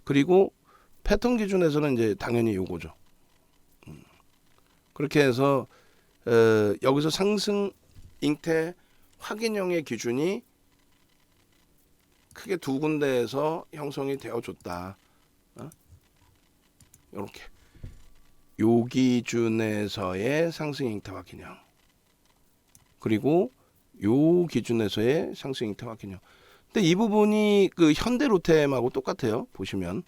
그리고 패턴 기준에서는 이제 당연히 요거죠. 그렇게 해서 여기서 상승 잉태 확인형의 기준이 크게 두 군데에서 형성이 되어줬다. 이렇게 요 기준에서의 상승 잉태 확인형 그리고 요 기준에서의 상승 잉태 확인형. 근데 이 부분이 그 현대로템하고 똑같아요. 보시면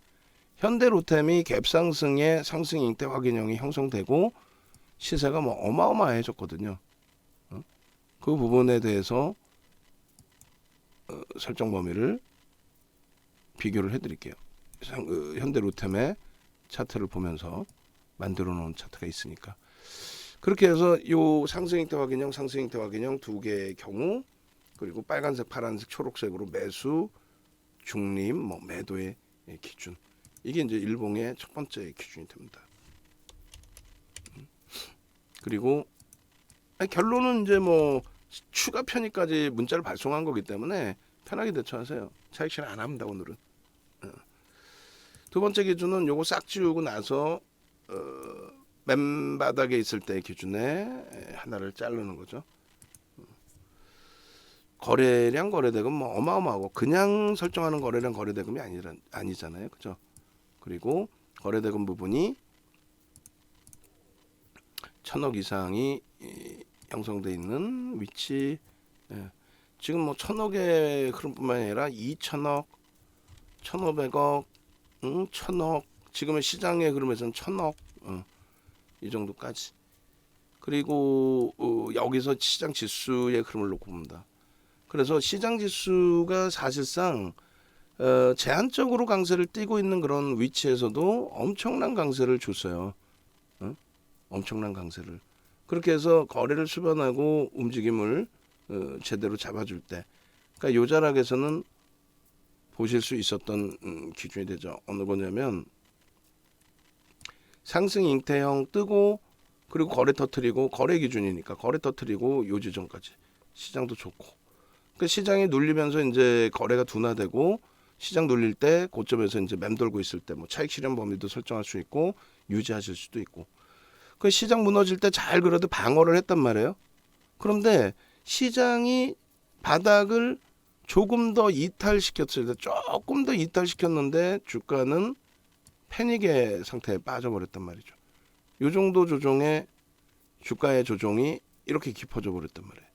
현대로템이 갭상승의 상승 잉태 확인형이 형성되고 시세가 뭐 어마어마해졌거든요. 그 부분에 대해서 설정 범위를 비교를 해드릴게요. 현대로템의 차트를 보면서 만들어 놓은 차트가 있으니까. 그렇게 해서 요 상승행태 확인형, 상승행태 확인형 두 개의 경우, 그리고 빨간색, 파란색, 초록색으로 매수, 중립, 뭐 매도의 기준. 이게 이제 일봉의 첫 번째 기준이 됩니다. 그리고 결론은 이제 뭐 추가 편의까지 문자를 발송한 거기 때문에 편하게 대처하세요. 차익 실현 안 합니다 오늘은. 두 번째 기준은 요거 싹 지우고 나서 맨바닥에 있을 때 기준에 하나를 자르는 거죠. 거래량 거래대금 뭐 어마어마하고 그냥 설정하는 거래량 거래대금이 아니잖아요, 그죠? 그리고 거래대금 부분이 1,000억 이상이 형성돼 있는 위치. 지금 뭐 1,000억의 흐름뿐만 아니라 2,000억, 1,500억, 1,000억. 지금의 시장의 흐름에서는 1,000억 이 정도까지. 그리고 여기서 시장 지수의 흐름을 놓고 봅니다. 그래서 시장 지수가 사실상 제한적으로 강세를 띠고 있는 그런 위치에서도 엄청난 강세를 줬어요. 엄청난 강세를. 그렇게 해서 거래를 수반하고 움직임을 제대로 잡아줄 때, 그러니까 요 자락에서는 보실 수 있었던 기준이 되죠. 어느 거냐면 상승 잉태형 뜨고, 그리고 거래 터트리고, 거래 기준이니까 거래 터트리고 요 지점까지 시장도 좋고, 그 시장이 눌리면서 이제 거래가 둔화되고, 시장 눌릴 때 고점에서 이제 맴돌고 있을 때 뭐 차익 실현 범위도 설정할 수 있고 유지하실 수도 있고. 그 시장 무너질 때 잘 그래도 방어를 했단 말이에요. 그런데 시장이 바닥을 조금 더 이탈시켰을 때, 조금 더 이탈시켰는데 주가는 패닉의 상태에 빠져버렸단 말이죠. 요 정도 조정에 주가의 조정이 이렇게 깊어져 버렸단 말이에요.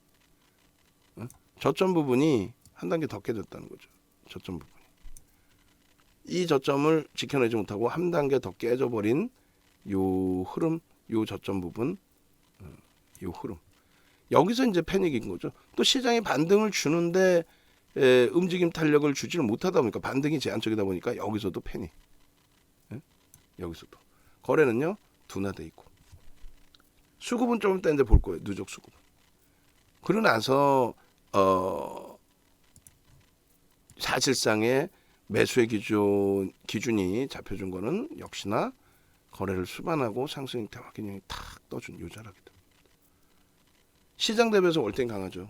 저점 부분이 한 단계 더 깨졌다는 거죠. 저점 부분이. 이 저점을 지켜내지 못하고 한 단계 더 깨져버린 요 흐름, 요 저점 부분, 요 흐름. 여기서 이제 패닉인 거죠. 또 시장이 반등을 주는데 움직임 탄력을 주지를 못하다 보니까, 반등이 제한적이다 보니까 여기서도 패닉. 여기서도. 거래는요 둔화돼 있고. 수급은 좀 이따 이제 볼 거예요. 누적 수급. 그러고 나서 사실상의 매수의 기준이 잡혀준 거는 역시나 거래를 수반하고 상승 형태 확인형이 탁 떠준 요 자락이다. 시장 대비해서 월등히 강하죠.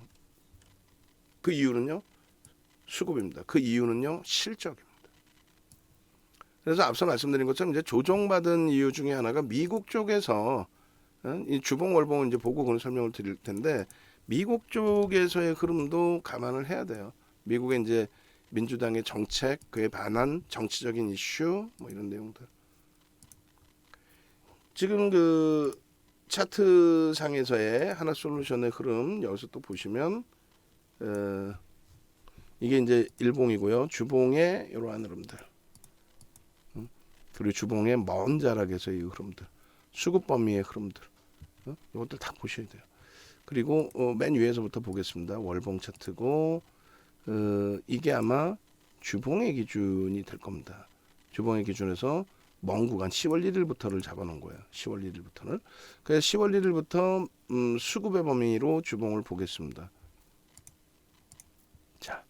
그 이유는요 수급입니다. 그 이유는요 실적입니다. 그래서 앞서 말씀드린 것처럼 이제 조정받은 이유 중에 하나가 미국 쪽에서, 이 주봉 월봉을 이제 보고 그런 설명을 드릴 텐데, 미국 쪽에서의 흐름도 감안을 해야 돼요. 미국의 이제 민주당의 정책, 그에 반한 정치적인 이슈, 뭐 이런 내용들. 지금 그 차트 상에서의 하나솔루션의 흐름 여기서 또 보시면 이게 이제 일봉이고요. 주봉의 이러한 흐름들, 그리고 주봉의 먼 자락에서의 흐름들, 수급 범위의 흐름들, 이것들 다 보셔야 돼요. 그리고 맨 위에서부터 보겠습니다. 월봉 차트고, 이게 아마 주봉의 기준이 될 겁니다. 주봉의 기준에서 먼 구간 10월 1일부터를 잡아놓은 거예요. 10월 1일부터는. 그래서 10월 1일부터 수급의 범위로 주봉을 보겠습니다. 자,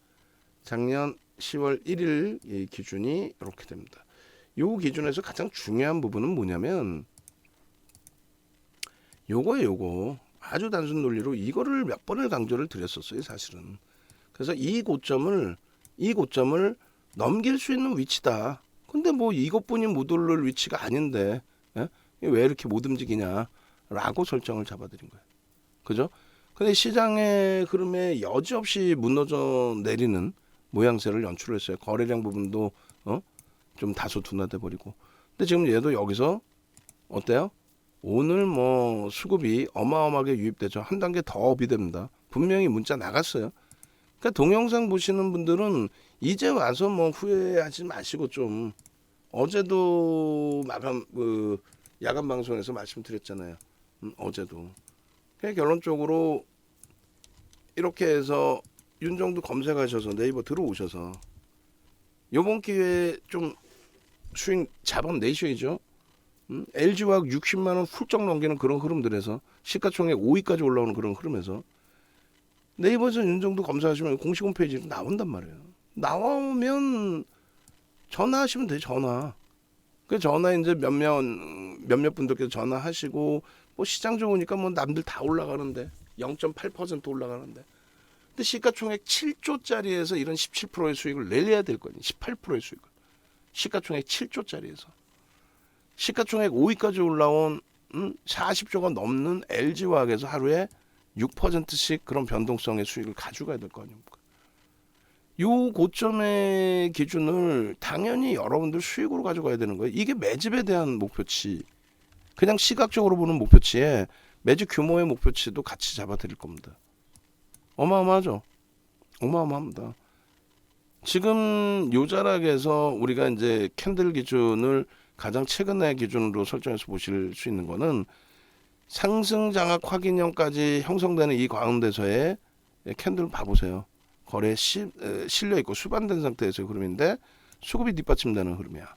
작년 10월 1일 이 기준이 이렇게 됩니다. 이 기준에서 가장 중요한 부분은 뭐냐면 요거 아주 단순 논리로 이거를 몇 번을 강조를 드렸었어요, 사실은. 그래서 이 고점을 넘길 수 있는 위치다. 근데 뭐 이것뿐이 못 오를 위치가 아닌데, 왜 이렇게 못 움직이냐라고 설정을 잡아드린 거예요. 그죠? 근데 시장의 흐름에 여지없이 무너져 내리는 모양새를 연출했어요. 거래량 부분도 좀 다소 둔화돼 버리고. 근데 지금 얘도 여기서 어때요? 오늘 뭐 수급이 어마어마하게 유입되죠. 한 단계 더 업이 됩니다. 분명히 문자 나갔어요. 그러니까 동영상 보시는 분들은 이제 와서 뭐 후회하지 마시고, 좀 어제도 야간 방송에서 말씀드렸잖아요. 어제도. 그러니까 결론적으로 이렇게 해서 윤정도 검색하셔서 네이버 들어오셔서 요번 기회에 좀 수익 잡아내셔야죠. LG화학 60만 원 훌쩍 넘기는 그런 흐름들에서 시가총액 5위까지 올라오는 그런 흐름에서 네이버에서 윤정도 검사하시면 공식 홈페이지로 나온단 말이에요. 나오면 전화하시면 돼요. 전화. 그 전화 이제 몇몇 분들께서 전화하시고 뭐 시장 좋으니까 뭐 남들 다 올라가는데 0.8% 올라가는데 근데 시가총액 7조짜리에서 이런 17%의 수익을 내려야 될 거 아니에요. 18%의 수익을. 시가총액 7조짜리에서 시가총액 5위까지 올라온 40조가 넘는 LG화학에서 하루에 6%씩 그런 변동성의 수익을 가져가야 될 거 아닙니까? 요 고점의 기준을 당연히 여러분들 수익으로 가져가야 되는 거예요. 이게 매집에 대한 목표치. 그냥 시각적으로 보는 목표치에 매집 규모의 목표치도 같이 잡아드릴 겁니다. 어마어마하죠? 어마어마합니다. 지금 요 자락에서 우리가 이제 캔들 기준을 가장 최근의 기준으로 설정해서 보실 수 있는 거는 상승 장악 확인형까지 형성되는 이 가운데서의 캔들 봐보세요. 거래에 실려 있고 수반된 상태에서의 흐름인데 수급이 뒷받침되는 흐름이야.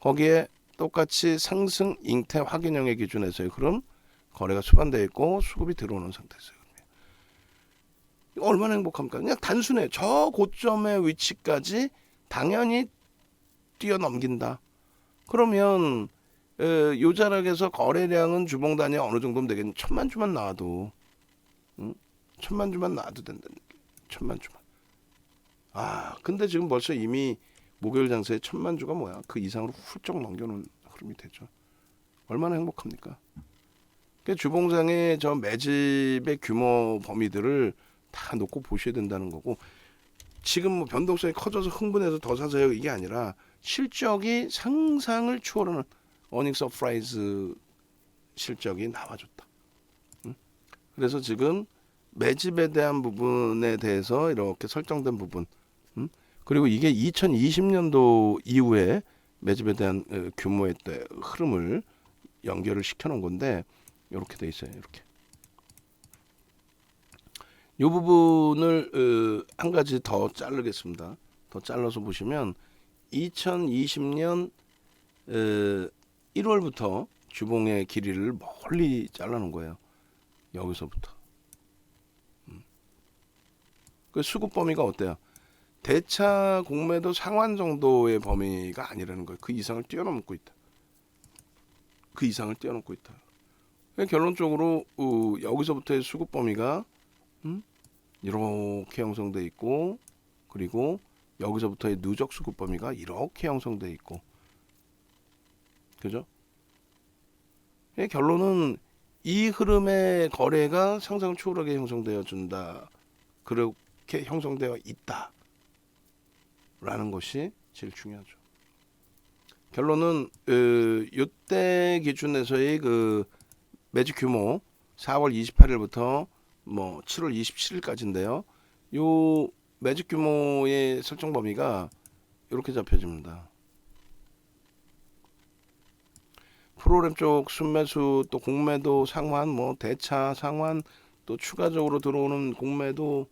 거기에 똑같이 상승 잉태 확인형의 기준에서의 흐름, 거래가 수반되어 있고 수급이 들어오는 상태에서의 흐름이야. 얼마나 행복합니까? 그냥 단순해. 저 고점의 위치까지 당연히 뛰어넘긴다. 그러면 요 자락에서 거래량은 주봉 단위 어느 정도면 되겠니? 1000만 주만 나와도 1000만 주만 나와도 된다는 얘기. 1000만 주만. 근데 지금 벌써 이미 목요일 장세에 1000만 주가 뭐야? 그 이상으로 훌쩍 넘겨놓은 흐름이 되죠. 얼마나 행복합니까? 그러니까 주봉상의 저 매집의 규모 범위들을 다 놓고 보셔야 된다는 거고 지금 뭐 변동성이 커져서 흥분해서 더 사세요 이게 아니라 실적이 상상을 추월하는 어닝 서프라이즈 실적이 나와줬다. 그래서 지금 매집에 대한 부분에 대해서 이렇게 설정된 부분 그리고 이게 2020년도 이후에 매집에 대한 규모의 흐름을 연결을 시켜놓은 건데 이렇게 돼 있어요. 이렇게 이 부분을 한 가지 더 자르겠습니다. 더 잘라서 보시면 2020년 1월부터 주봉의 길이를 멀리 잘라놓은 거예요. 여기서부터. 그 수급 범위가 어때요? 대차 공매도 상환 정도의 범위가 아니라는 거예요. 그 이상을 뛰어넘고 있다. 그 이상을 뛰어넘고 있다. 결론적으로 여기서부터의 수급 범위가 이렇게 형성돼 있고 그리고 여기서부터의 누적 수급 범위가 이렇게 형성돼 있고 그죠? 결론은 이 흐름의 거래가 상승 추월하게 형성되어 준다. 그렇게 형성되어 있다. 라는 것이 제일 중요하죠. 결론은 이때 기준에서의 그 매직 규모 4월 28일부터 뭐 7월 27일까지인데요. 요 매직 규모의 설정 범위가 이렇게 잡혀집니다. 프로그램 쪽 순매수 또 공매도 상환 뭐 대차 상환 또 추가적으로 들어오는 공매도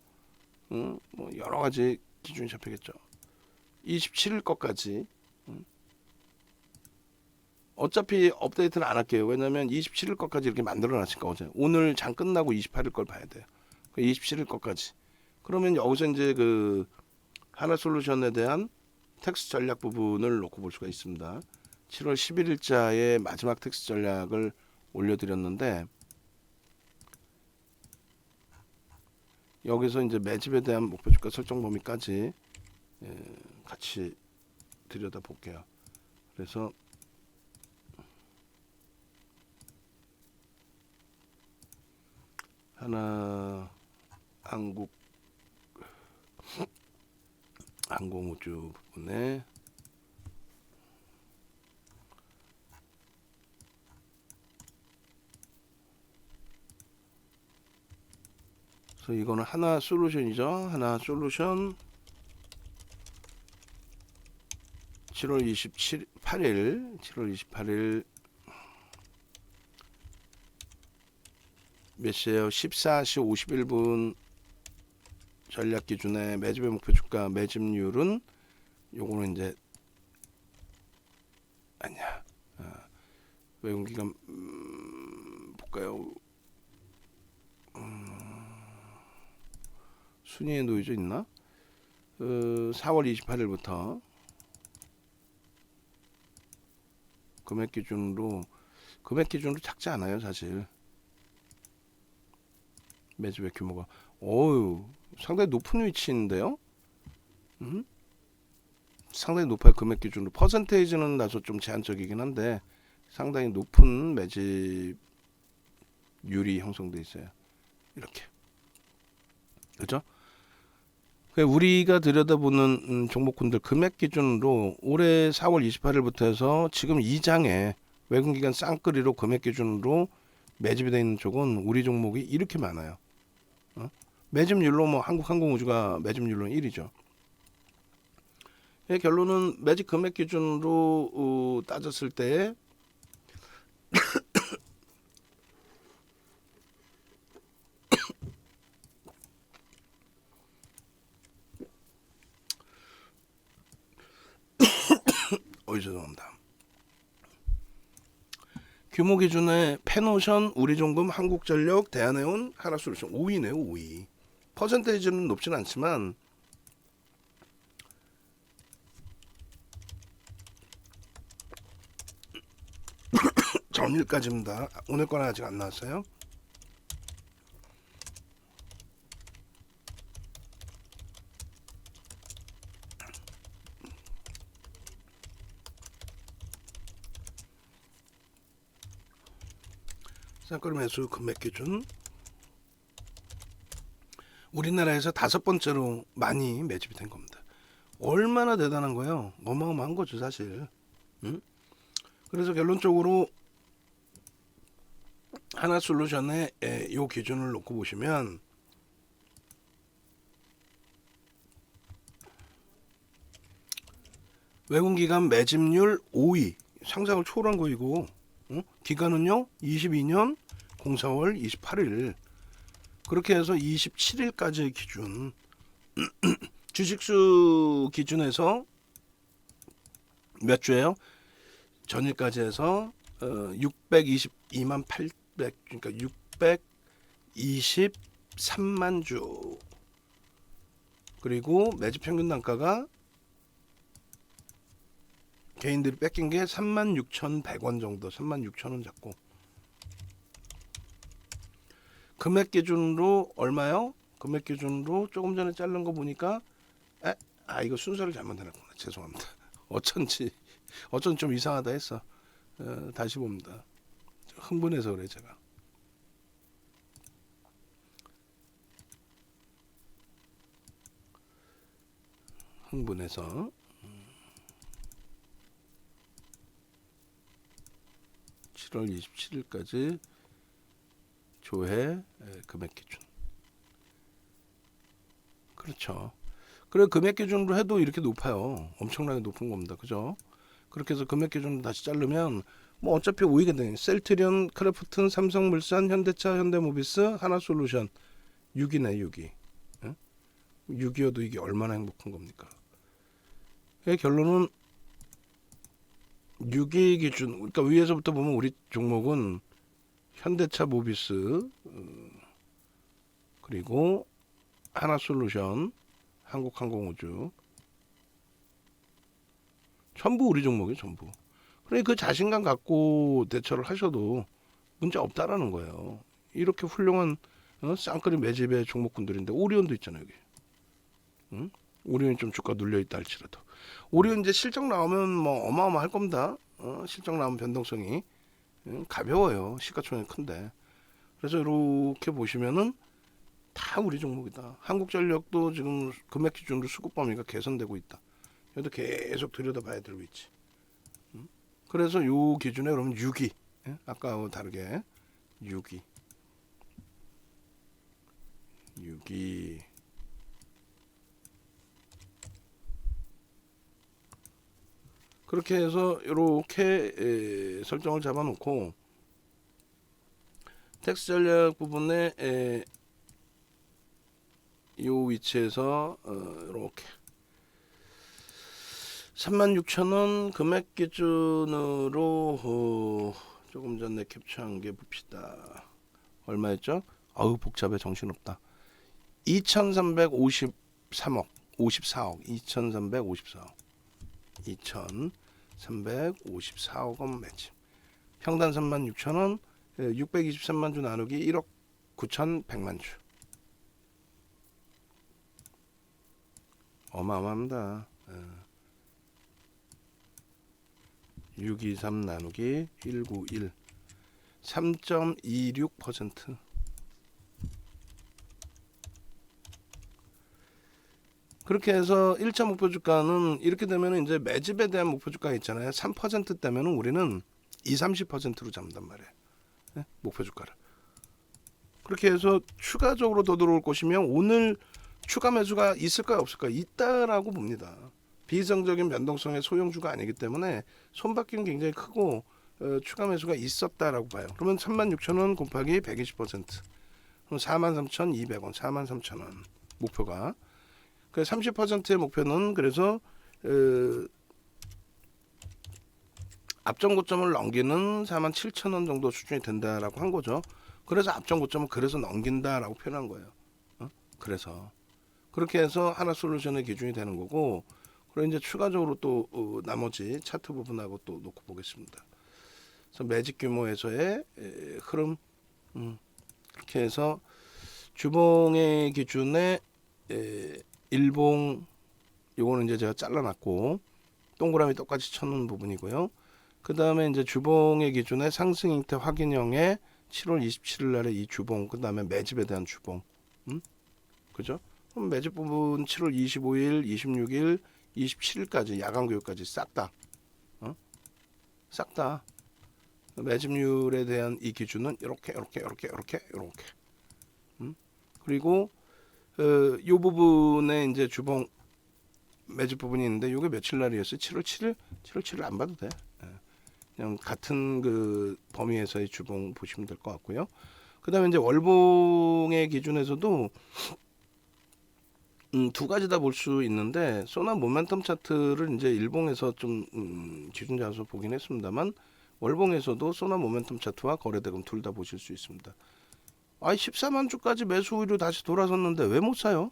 뭐 여러 가지 기준이 잡히겠죠. 27일 것까지 어차피 업데이트는 안 할게요. 왜냐면 27일 것까지 이렇게 만들어 놨으니까 어제 오늘 장 끝나고 28일 걸 봐야 돼요. 27일 것까지. 그러면 여기서 이제 그 하나솔루션에 대한 텍스 전략 부분을 놓고 볼 수가 있습니다. 7월 11일자에 마지막 텍스 전략을 올려드렸는데 여기서 이제 매집에 대한 목표 주가 설정 범위까지 같이 들여다 볼게요. 그래서 하나 항공우주 부분에 그래서 이거는 하나 솔루션이죠. 하나 솔루션 7월 28일 몇 시에요? 14시 51분 전략 기준의 매집의 목표 주가 매집률은 요거는 이제 아니야. 외국기관 볼까요? 순위에 놓여져 있나? 4월 28일부터 금액 기준으로 작지 않아요, 사실. 매집의 규모가 상당히 높은 위치인데요. 상당히 높아요. 금액 기준으로. 퍼센테이지는 다소 좀 제한적이긴 한데 상당히 높은 매집률이 형성돼 있어요. 이렇게. 그죠? 우리가 들여다보는 종목군들 금액 기준으로 올해 4월 28일부터 해서 지금 2장에 외국기관 쌍끌이로 금액 기준으로 매집이 되어 있는 쪽은 우리 종목이 이렇게 많아요. 매집률로 뭐 한국항공우주가 매집률로 1위죠. 결론은 매집 금액 기준으로 따졌을 때 죄송합니다. 규모 기준에 페노션, 우리종금, 한국전력, 대한해운, 하나솔루션 5위네요. 5위. 퍼센테이지는 높진 않지만 전일까지입니다. 오늘 거는 아직 안 나왔어요. 쌍끌이 매수 금액 기준 우리나라에서 5번째로 많이 매집이 된 겁니다. 얼마나 대단한 거예요. 어마어마한 거죠, 사실. 그래서 결론적으로 하나솔루션의 이 기준을 놓고 보시면 외국기관 매집률 5위 상장을 초월한 거이고 기간은요 22년 04월 28일 그렇게 해서 27일까지의 기준 주식수 기준에서 몇 주예요? 전일까지 해서 622만 800 그러니까 623만 주 그리고 매집 평균 단가가 개인들이 뺏긴 게 36,100원 정도 36,000원 잡고 금액 기준으로 얼마요? 금액 기준으로 조금 전에 자른 거 보니까 이거 순서를 잘못 해놨구나. 죄송합니다. 어쩐지 좀 이상하다 했어. 다시 봅니다. 흥분해서 그래 제가. 흥분해서 7월 27일까지 조회 금액 기준. 그렇죠. 그래 금액 기준으로 해도 이렇게 높아요. 엄청나게 높은 겁니다. 그죠? 그렇게 해서 금액 기준으로 다시 자르면 뭐 어차피 5위가 되네. 셀트리온, 크래프튼, 삼성물산, 현대차, 현대모비스, 하나솔루션 6위네 6위. 6위여도 이게 얼마나 행복한 겁니까? 결론은 6위 기준, 그러니까 위에서부터 보면 우리 종목은 현대차 모비스 그리고 하나솔루션, 한국항공우주 전부 우리 종목이에요. 전부. 그래 그 자신감 갖고 대처를 하셔도 문제 없다라는 거예요. 이렇게 훌륭한 쌍끌이 매집의 종목군들인데 오리온도 있잖아요. 여기. 응? 오리온 좀 주가 눌려 있다 할지라도 오리온 이제 실적 나오면 뭐 어마어마할 겁니다. 실적 나오면 변동성이 가벼워요. 시가총액 큰데. 그래서 이렇게 보시면은 다 우리 종목이다. 한국전력도 지금 금액 기준으로 수급 범위가 개선되고 있다. 이것도 계속 들여다봐야 될 위치. 그래서 요 기준에 그러면 6위. 아까와 다르게 6위. 6위. 그렇게 해서 이렇게 설정을 잡아놓고 텍스 전략 부분에 요 위치에서 이렇게 36,000원 금액 기준으로 조금 전에 캡처한 게 봅시다. 얼마였죠? 아우 복잡해 정신없다. 2,353억 54억 2,354억 2,354억 원 매집. 평단 36,000원 623만 주 나누기 1억 9,100만 주. 어마어마합니다. 623 나누기 191 3.26%. 그렇게 해서 1차 목표 주가는 이렇게 되면 이제 매집에 대한 목표 주가 있잖아요. 3%대면 우리는 30%로 잡는단 말이에요. 네? 목표 주가를. 그렇게 해서 추가적으로 더 들어올 것이면 오늘 추가 매수가 있을까요 없을까요? 있다라고 봅니다. 비이성적인 변동성의 소형주가 아니기 때문에 손바뀜 굉장히 크고 추가 매수가 있었다라고 봐요. 그러면 36,000원 곱하기 120% 그럼 43,200원 43,000원 목표가. 그 30%의 목표는 그래서 앞전 고점을 넘기는 47,000원 정도 수준이 된다라고 한 거죠. 그래서 앞전 고점을 그래서 넘긴다라고 표현한 거예요. 그래서 그렇게 해서 하나솔루션의 기준이 되는 거고, 그리고 이제 추가적으로 또 나머지 차트 부분하고 또 놓고 보겠습니다. 그래서 매직 규모에서의 흐름, 그렇게 해서 주봉의 기준에 일봉 요거는 이제 제가 잘라놨고 동그라미 똑같이 쳐놓은 부분이고요. 그 다음에 이제 주봉의 기준에 상승 형태 확인형의 7월 27일 날에 이 주봉, 그 다음에 매집에 대한 주봉, 그죠? 그럼 매집 부분 7월 25일, 26일, 27일까지 야간 교육까지 싹 다, 싹 다 매집률에 대한 이 기준은 이렇게. 그리고 요 부분에 이제 주봉 매집 부분이 있는데 요게 며칠 날이었어요? 7월 7일? 7월 7일 안 봐도 돼. 그냥 같은 그 범위에서의 주봉 보시면 될 것 같고요. 그 다음에 이제 월봉의 기준에서도 두 가지 다 볼 수 있는데, 소나 모멘텀 차트를 이제 일봉에서 좀 기준 잡아서 보긴 했습니다만, 월봉에서도 소나 모멘텀 차트와 거래대금 둘 다 보실 수 있습니다. 14만 주까지 매수 우위로 다시 돌아섰는데 왜 못 사요?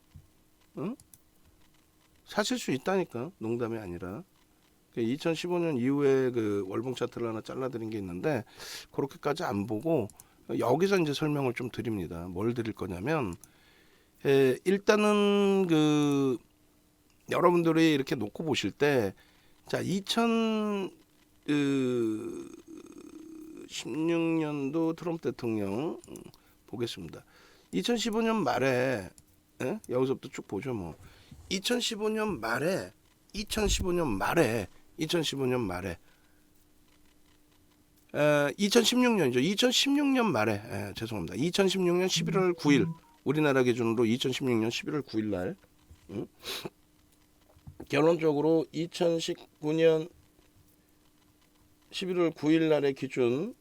사실 수 있다니까, 농담이 아니라. 2015년 이후에 그 월봉 차트를 하나 잘라드린 게 있는데 그렇게까지 안 보고 여기서 이제 설명을 좀 드립니다. 뭘 드릴 거냐면, 일단은 그 여러분들이 이렇게 놓고 보실 때, 자 2016년도 트럼프 대통령 보겠습니다. 2015년 말에 여기서부터 쭉 보죠. 뭐 2015년 말에 2016년이죠. 2016년 말에 죄송합니다. 2016년 11월 9일 우리나라 기준으로 2016년 11월 9일 날 결론적으로 2019년 11월 9일 날의 기준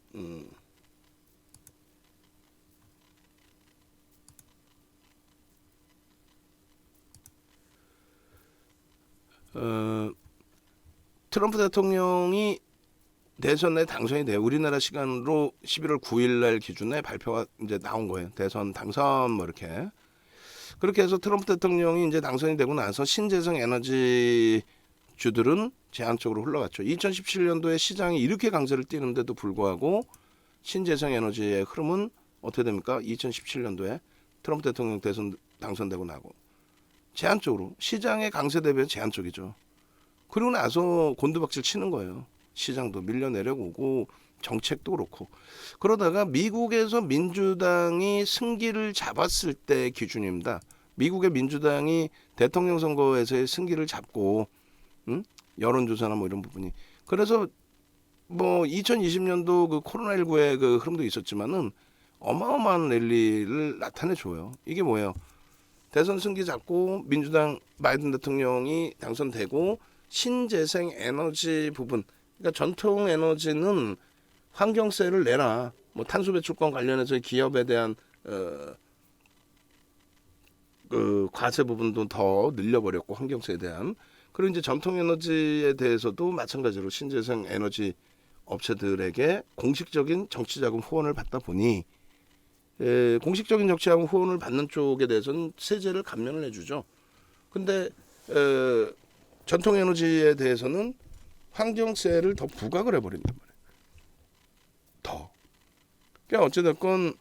트럼프 대통령이 대선에 당선이 돼요. 우리나라 시간으로 11월 9일 날 기준에 발표가 이제 나온 거예요. 대선 당선 뭐 이렇게. 그렇게 해서 트럼프 대통령이 이제 당선이 되고 나서 신재생 에너지 주들은 제한적으로 흘러갔죠. 2017년도에 시장이 이렇게 강세를 띠는데도 불구하고 신재생 에너지의 흐름은 어떻게 됩니까? 2017년도에 트럼프 대통령 대선 당선되고 나고 제한적으로, 시장의 강세 대비해 제한적이죠. 그리고 나서 곤두박질 치는 거예요. 시장도 밀려내려고 정책도 그렇고. 그러다가 미국에서 민주당이 승기를 잡았을 때 기준입니다. 미국의 민주당이 대통령 선거에서의 승기를 잡고 여론조사나 뭐 이런 부분이. 그래서 뭐 2020년도 그 코로나19의 그 흐름도 있었지만은 어마어마한 랠리를 나타내줘요. 이게 뭐예요? 대선 승기 잡고 민주당 바이든 대통령이 당선되고 신재생 에너지 부분, 그러니까 전통 에너지는 환경세를 내라. 뭐 탄소 배출권 관련해서 기업에 대한 그 과세 부분도 더 늘려버렸고 환경세에 대한. 그리고 이제 전통 에너지에 대해서도 마찬가지로 신재생 에너지 업체들에게 공식적인 정치자금 후원을 받다 보니 공식적인 정치자금 후원을 받는 쪽에 대해서는 세제를 감면을 해주죠. 근데 전통 에너지에 대해서는 환경세를 더 부과를 해버린단 말이에요. 더. 그러니까 어찌됐건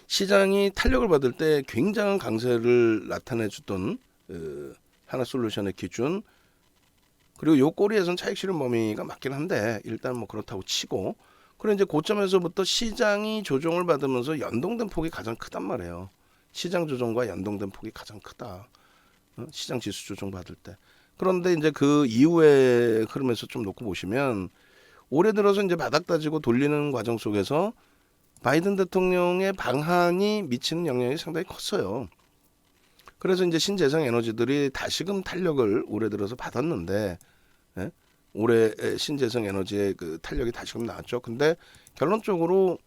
시장이 탄력을 받을 때 굉장한 강세를 나타내주던 하나솔루션의 기준, 그리고 요 꼬리에선 차익 실현 범위가 맞긴 한데 일단 뭐 그렇다고 치고, 그리고 이제 고점에서부터 시장이 조정을 받으면서 연동된 폭이 가장 크단 말이에요. 시장 조정과 연동된 폭이 가장 크다. 시장 지수 조정 받을 때. 그런데 이제 그 이후의 흐름에서 좀 놓고 보시면 올해 들어서 이제 바닥 다지고 돌리는 과정 속에서 바이든 대통령의 방한이 미치는 영향이 상당히 컸어요. 그래서 이제 신재생 에너지들이 다시금 탄력을 올해 들어서 받았는데, 예? 올해 신재생 에너지의 그 탄력이 다시금 나왔죠. 근데 결론적으로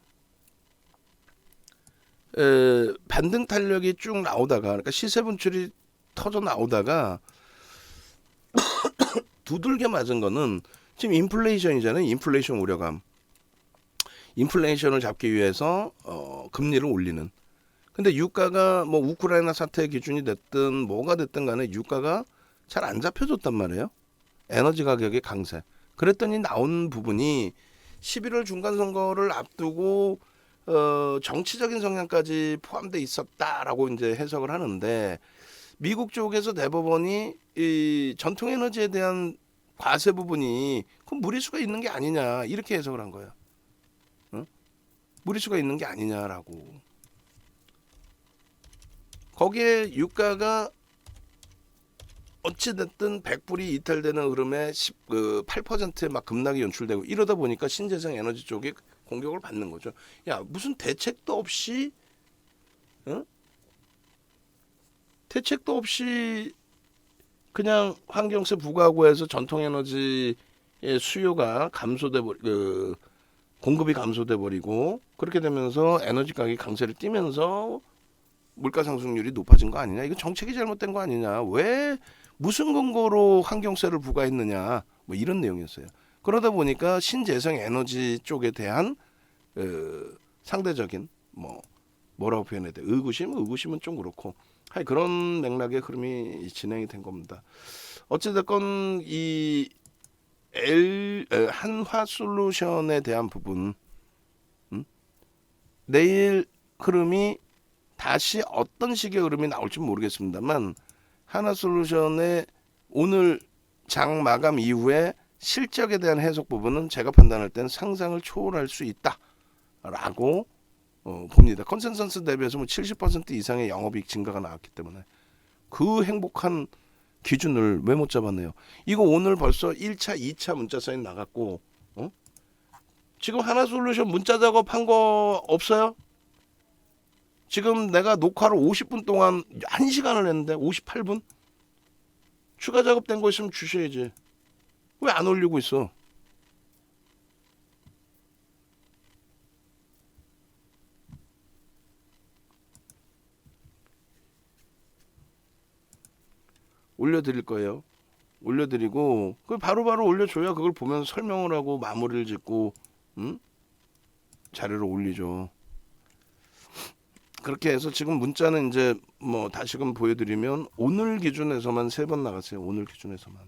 반등 탄력이 쭉 나오다가, 그러니까 시세 분출이 터져 나오다가 두들겨 맞은 거는 지금 인플레이션이잖아요. 인플레이션 우려감. 인플레이션을 잡기 위해서 금리를 올리는. 근데 유가가 뭐 우크라이나 사태 기준이 됐든 뭐가 됐든 간에 유가가 잘 안 잡혀줬단 말이에요. 에너지 가격의 강세. 그랬더니 나온 부분이 11월 중간 선거를 앞두고 정치적인 성향까지 포함돼 있었다라고 이제 해석을 하는데, 미국 쪽에서 대법원이 이 전통 에너지에 대한 과세 부분이 그 무리수가 있는 게 아니냐 이렇게 해석을 한 거예요. 응? 무리수가 있는 게 아니냐라고. 거기에 유가가 어찌됐든 100불이 이탈되는 흐름에 8%의 막 급락이 연출되고 이러다 보니까 신재생 에너지 쪽이 공격을 받는 거죠. 야, 무슨 대책도 없이, 응? 대책도 없이 그냥 환경세 부과하고 해서 전통 에너지의 수요가 감소돼 공급이 감소돼 버리고, 그렇게 되면서 에너지 가격이 강세를 띠면서 물가 상승률이 높아진 거 아니냐? 이거 정책이 잘못된 거 아니냐? 왜 무슨 근거로 환경세를 부과했느냐? 뭐 이런 내용이었어요. 그러다 보니까 신재생 에너지 쪽에 대한 상대적인 뭐라고 표현해야 돼? 의구심은 좀 그렇고, 그런 맥락의 흐름이 진행이 된 겁니다. 어찌됐건 이 한화솔루션에 대한 부분, 내일 흐름이 다시 어떤 식의 흐름이 나올지 모르겠습니다만, 하나솔루션의 오늘 장 마감 이후에 실적에 대한 해석 부분은 제가 판단할 때는 상상을 초월할 수 있다라고 봅니다. 컨센서스 대비해서 뭐 70% 이상의 영업이익 증가가 나왔기 때문에 그 행복한 기준을 왜 못 잡았네요. 이거 오늘 벌써 1차, 2차 문자 사인 나갔고, 지금 하나솔루션 문자 작업한 거 없어요? 지금 내가 녹화를 50분 동안 1시간을 했는데 58분? 추가 작업된 거 있으면 주셔야지. 왜 안 올리고 있어? 올려드릴 거예요. 올려드리고 그 바로바로 올려줘야 그걸 보면서 설명을 하고 마무리를 짓고 자료를 올리죠. 그렇게 해서 지금 문자는 이제 뭐 다시금 보여드리면 오늘 기준에서만 3번 나갔어요. 오늘 기준에서만.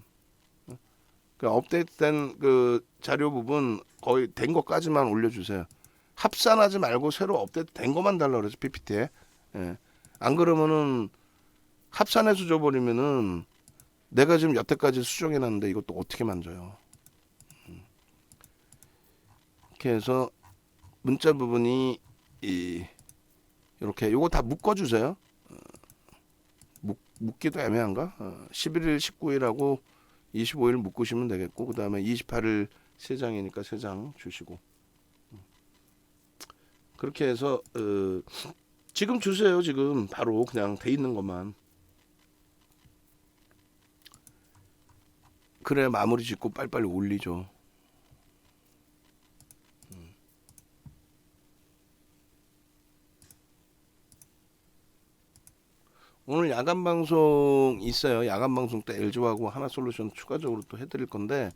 그 업데이트된 그 자료 부분 거의 된 것까지만 올려주세요. 합산하지 말고 새로 업데이트된 것만 달라 그래서 PPT에. 예. 안 그러면은 합산해서 줘버리면은 내가 지금 여태까지 수정해놨는데 이것도 어떻게 만져요. 이렇게 해서 문자 부분이 이렇게 요거 다 묶어주세요. 묶기도 애매한가? 11일, 19일하고 25일 묶으시면 되겠고, 그 다음에 28일 3장이니까 3장 주시고, 그렇게 해서 지금 주세요. 지금 바로 그냥 돼 있는 것만. 그래 마무리 짓고 빨리빨리 올리죠. 오늘 야간 방송 있어요. 야간 방송 때 LG하고 하나솔루션 추가적으로 또 해드릴 건데,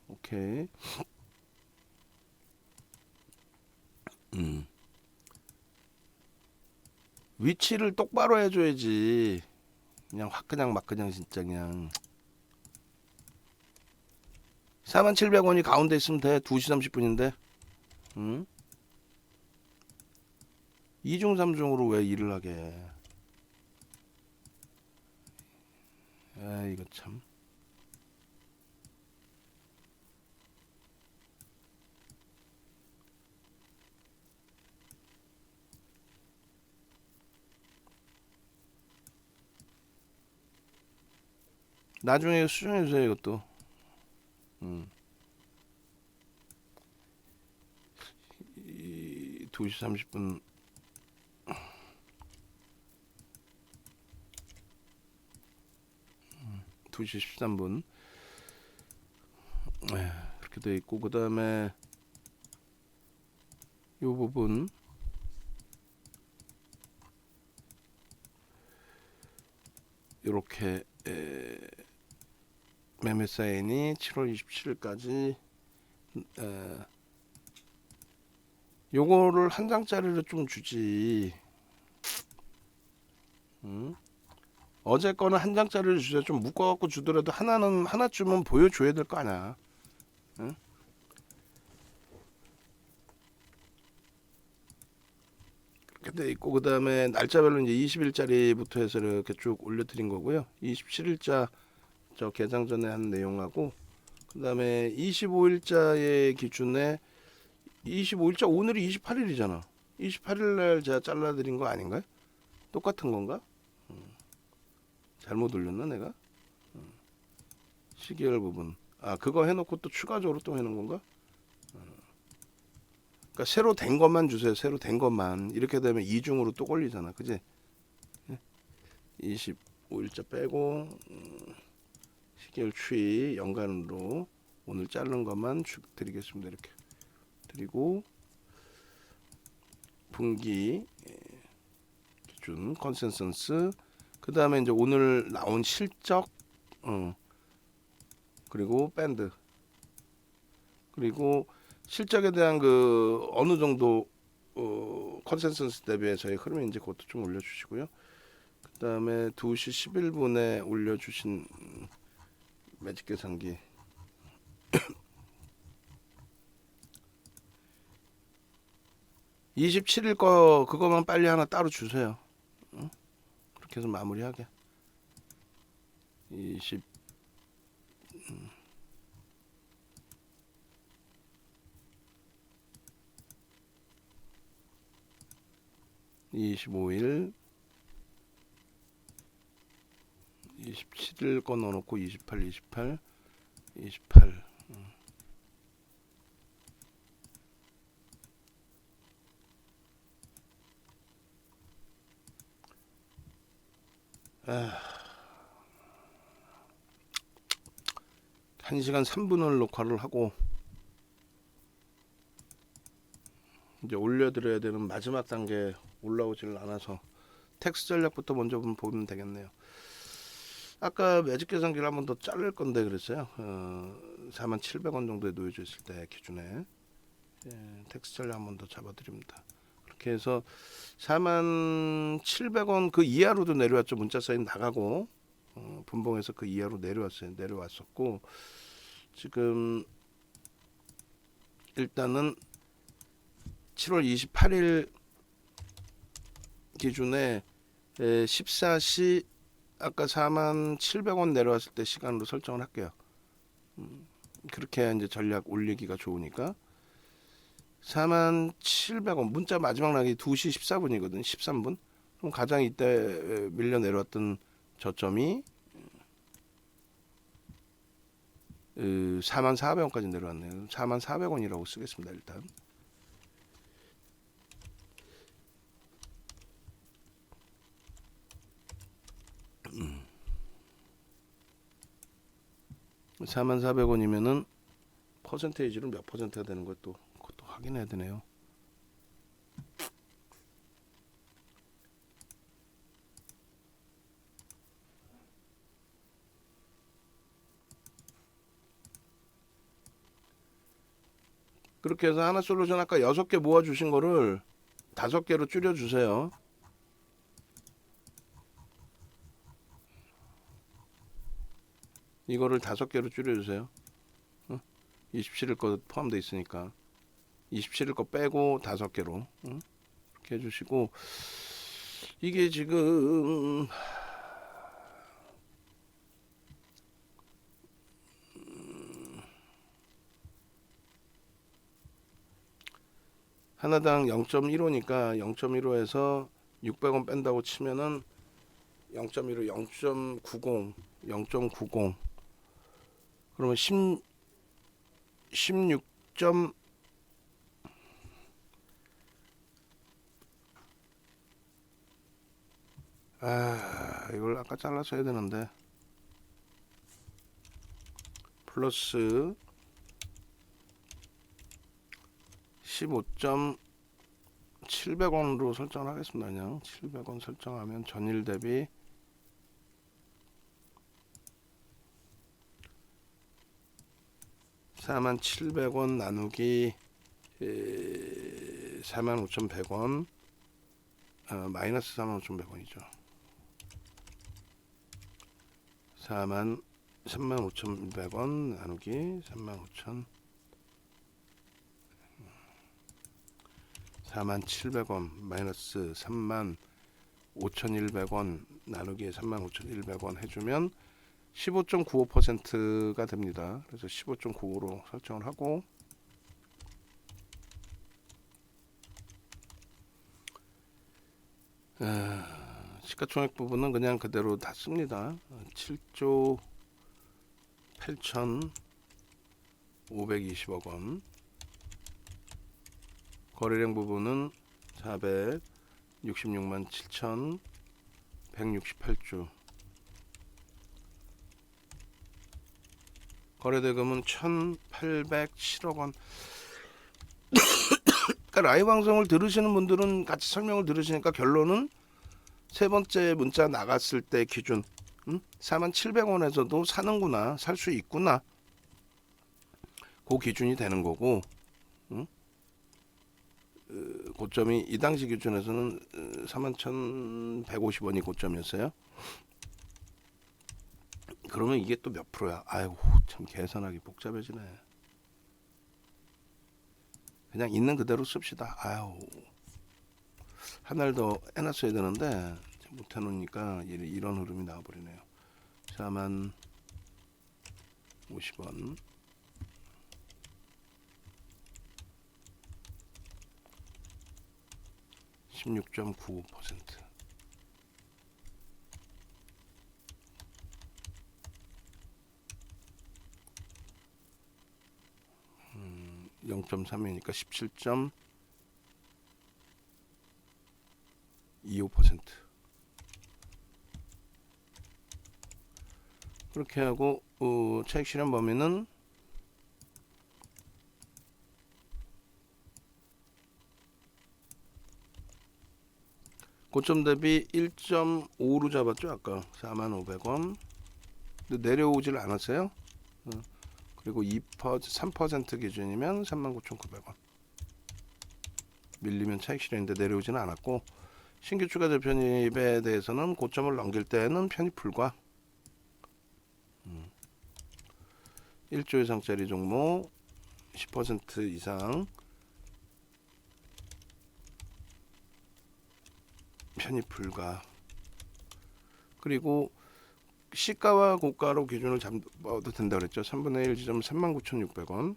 오케이. 위치를 똑바로 해줘야지. 그냥 확 그냥 막 그냥 진짜 그냥 47,000원이 가운데 있으면 돼. 2시 30분인데. 응? 2중 3중으로 왜 일을 하게. 아 이거 참. 나중에 수정해주세요 이것도. 2시 30분 2시 13분 이렇게 돼 있고, 그 다음에 요 부분 요렇게 매매 사인이 7월 27일까지 요거를 한 장짜리를 좀 주지. 어제 거는 한 장짜리를 주자. 좀 묶어갖고 주더라도 하나쯤은 보여줘야 될 거 아니야. 응? 그렇게 돼 있고, 그 다음에 날짜별로 이제 20일짜리부터 해서 이렇게 쭉 올려드린 거고요. 27일자 저 개장 전에 한 내용하고, 그 다음에 25일자의 기준에 25일자 오늘이 28일이잖아. 28일날 제가 잘라드린 거 아닌가요? 똑같은 건가? 잘못 올렸나 내가? 시계열 부분. 아 그거 해놓고 또 추가적으로 또 해놓은 건가? 그러니까 새로 된 것만 주세요. 새로 된 것만. 이렇게 되면 이중으로 또 걸리잖아. 그지? 25일자 빼고 시계열 추이 연간으로 오늘 자른 것만 드리겠습니다. 이렇게 드리고, 분기 기준 컨센서스, 그 다음에 이제 오늘 나온 실적, 그리고 밴드, 그리고 실적에 대한 그 어느 정도 컨센서스 대비해서의 흐름이 이제 그것도 좀 올려주시고요. 그 다음에 2시 11분에 올려주신 매직 계산기 (27일) 거 그거만 빨리 하나 따로 주세요. 응? 그렇게 해서 마무리하게. 20 25일 27일 거 넣어놓고 28 28 1시간 3분을 녹화를 하고 이제 올려드려야 되는 마지막 단계 올라오지를 않아서 텍스 전략부터 먼저 보면 되겠네요. 아까 매직 계산기를 한 번 더 자를 건데 그랬어요. 47,000원 정도에 놓여져 있을 때 기준에 텍스 전략 한 번 더 잡아드립니다. 그렇게 해서 47,000원 그 이하로도 내려왔죠. 문자 사인 나가고 분봉에서 그 이하로 내려왔었고, 지금 일단은 7월 28일 기준에 14시 아까 47,000원 내려왔을 때 시간으로 설정을 할게요. 그렇게 이제 전략 올리기가 좋으니까 47,000원 문자 마지막 나기 2시 14분이거든. 13분. 그럼 가장 이때 밀려 내려왔던 저점이 44,000원까지 내려왔네요. 44,000원이라고 쓰겠습니다. 일단 44,000원이면은 퍼센테이지로 몇 퍼센트가 되는 것도 그것도 확인해야 되네요. 그렇게 해서 하나솔루션 아까 6개 모아주신 거를 5개로 줄여주세요. 이거를 5개로 줄여주세요. 27일 거 포함되어 있으니까 27일 거 빼고 5개로 이렇게 해주시고, 이게 지금 하나당 0.15니까 0.15에서 600원 뺀다고 치면은 0.15, 0.90, 0.90 그러면 16. 이걸 아까 잘라서 해야 되는데, 플러스 15.700원으로 설정을 하겠습니다. 그냥 700원 설정하면 전일 대비 47,000원 나누기 45,100원, 마이너스 45,100원이죠. 35,100원 나누기 47,000원 마이너스 35,100원 나누기 35,100원 해주면 15.95%가 됩니다. 그래서 15.95로 설정을 하고, 시가총액 부분은 그냥 그대로 다 씁니다. 7조 8,520억 원. 거래량 부분은 466만 7,168주. 거래대금은 1,807억 원. 그러니까 라이브 방송을 들으시는 분들은 같이 설명을 들으시니까 결론은 세 번째 문자 나갔을 때 기준 47,000원에서도 사는구나, 살 수 있구나, 그 기준이 되는 거고, 고점이 이 당시 기준에서는 41,150원이 고점이었어요. 그러면 이게 또 몇 프로야? 아이고, 참 계산하기 복잡해지네. 그냥 있는 그대로 씁시다. 아유, 하나를 더 해놨어야 되는데 못 해놓으니까 이런 흐름이 나와버리네요. 40,050원. (16.95%) 0.3이니까 17.25%. 그렇게 하고 차익 실현 범위는 고점 대비 1.5로 잡았죠. 아까 45,000원. 근데 내려오질 않았어요. 그리고 3% 기준이면 39,900원. 밀리면 차익 실현인데 내려오지는 않았고, 신규 추가 재편입에 대해서는 고점을 넘길 때는 편입 불가. 1조 이상짜리 종목 10% 이상 편입 불가. 그리고 시가와 고가로 기준을 잡아도 된다 그랬죠. 3분의 1 지점 39,600원.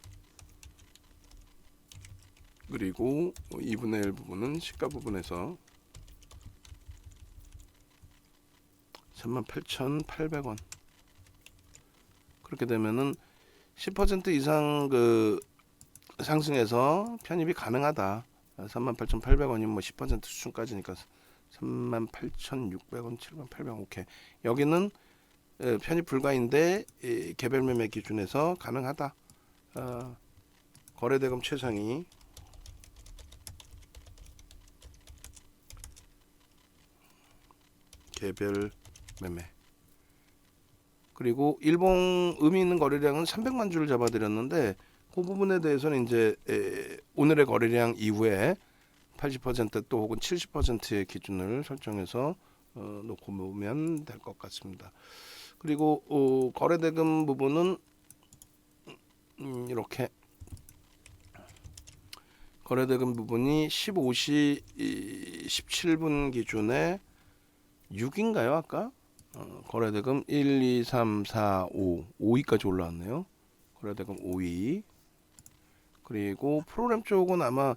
그리고 2분의 1 부분은 시가 부분에서 38,800원. 그렇게 되면은 10% 이상 그 상승해서 편입이 가능하다. 38,800원이면 뭐 10% 수준까지니까 38,600원, 7,800원. 오케이. 여기는 편입 불가인데 개별 매매 기준에서 가능하다. 거래대금 최상위 개별 매매. 그리고 일봉 의미 있는 거래량은 300만 주를 잡아드렸는데 그 부분에 대해서는 이제 오늘의 거래량 이후에 80%또 혹은 70%의 기준을 설정해서 놓고 보면 될 것 같습니다. 그리고 거래대금 부분은 이렇게 거래대금 부분이 15시 17분 기준에 6인가요 아까? 거래대금 1, 2, 3, 4, 5, 5위까지 올라왔네요. 거래대금 5위. 그리고 프로그램 쪽은 아마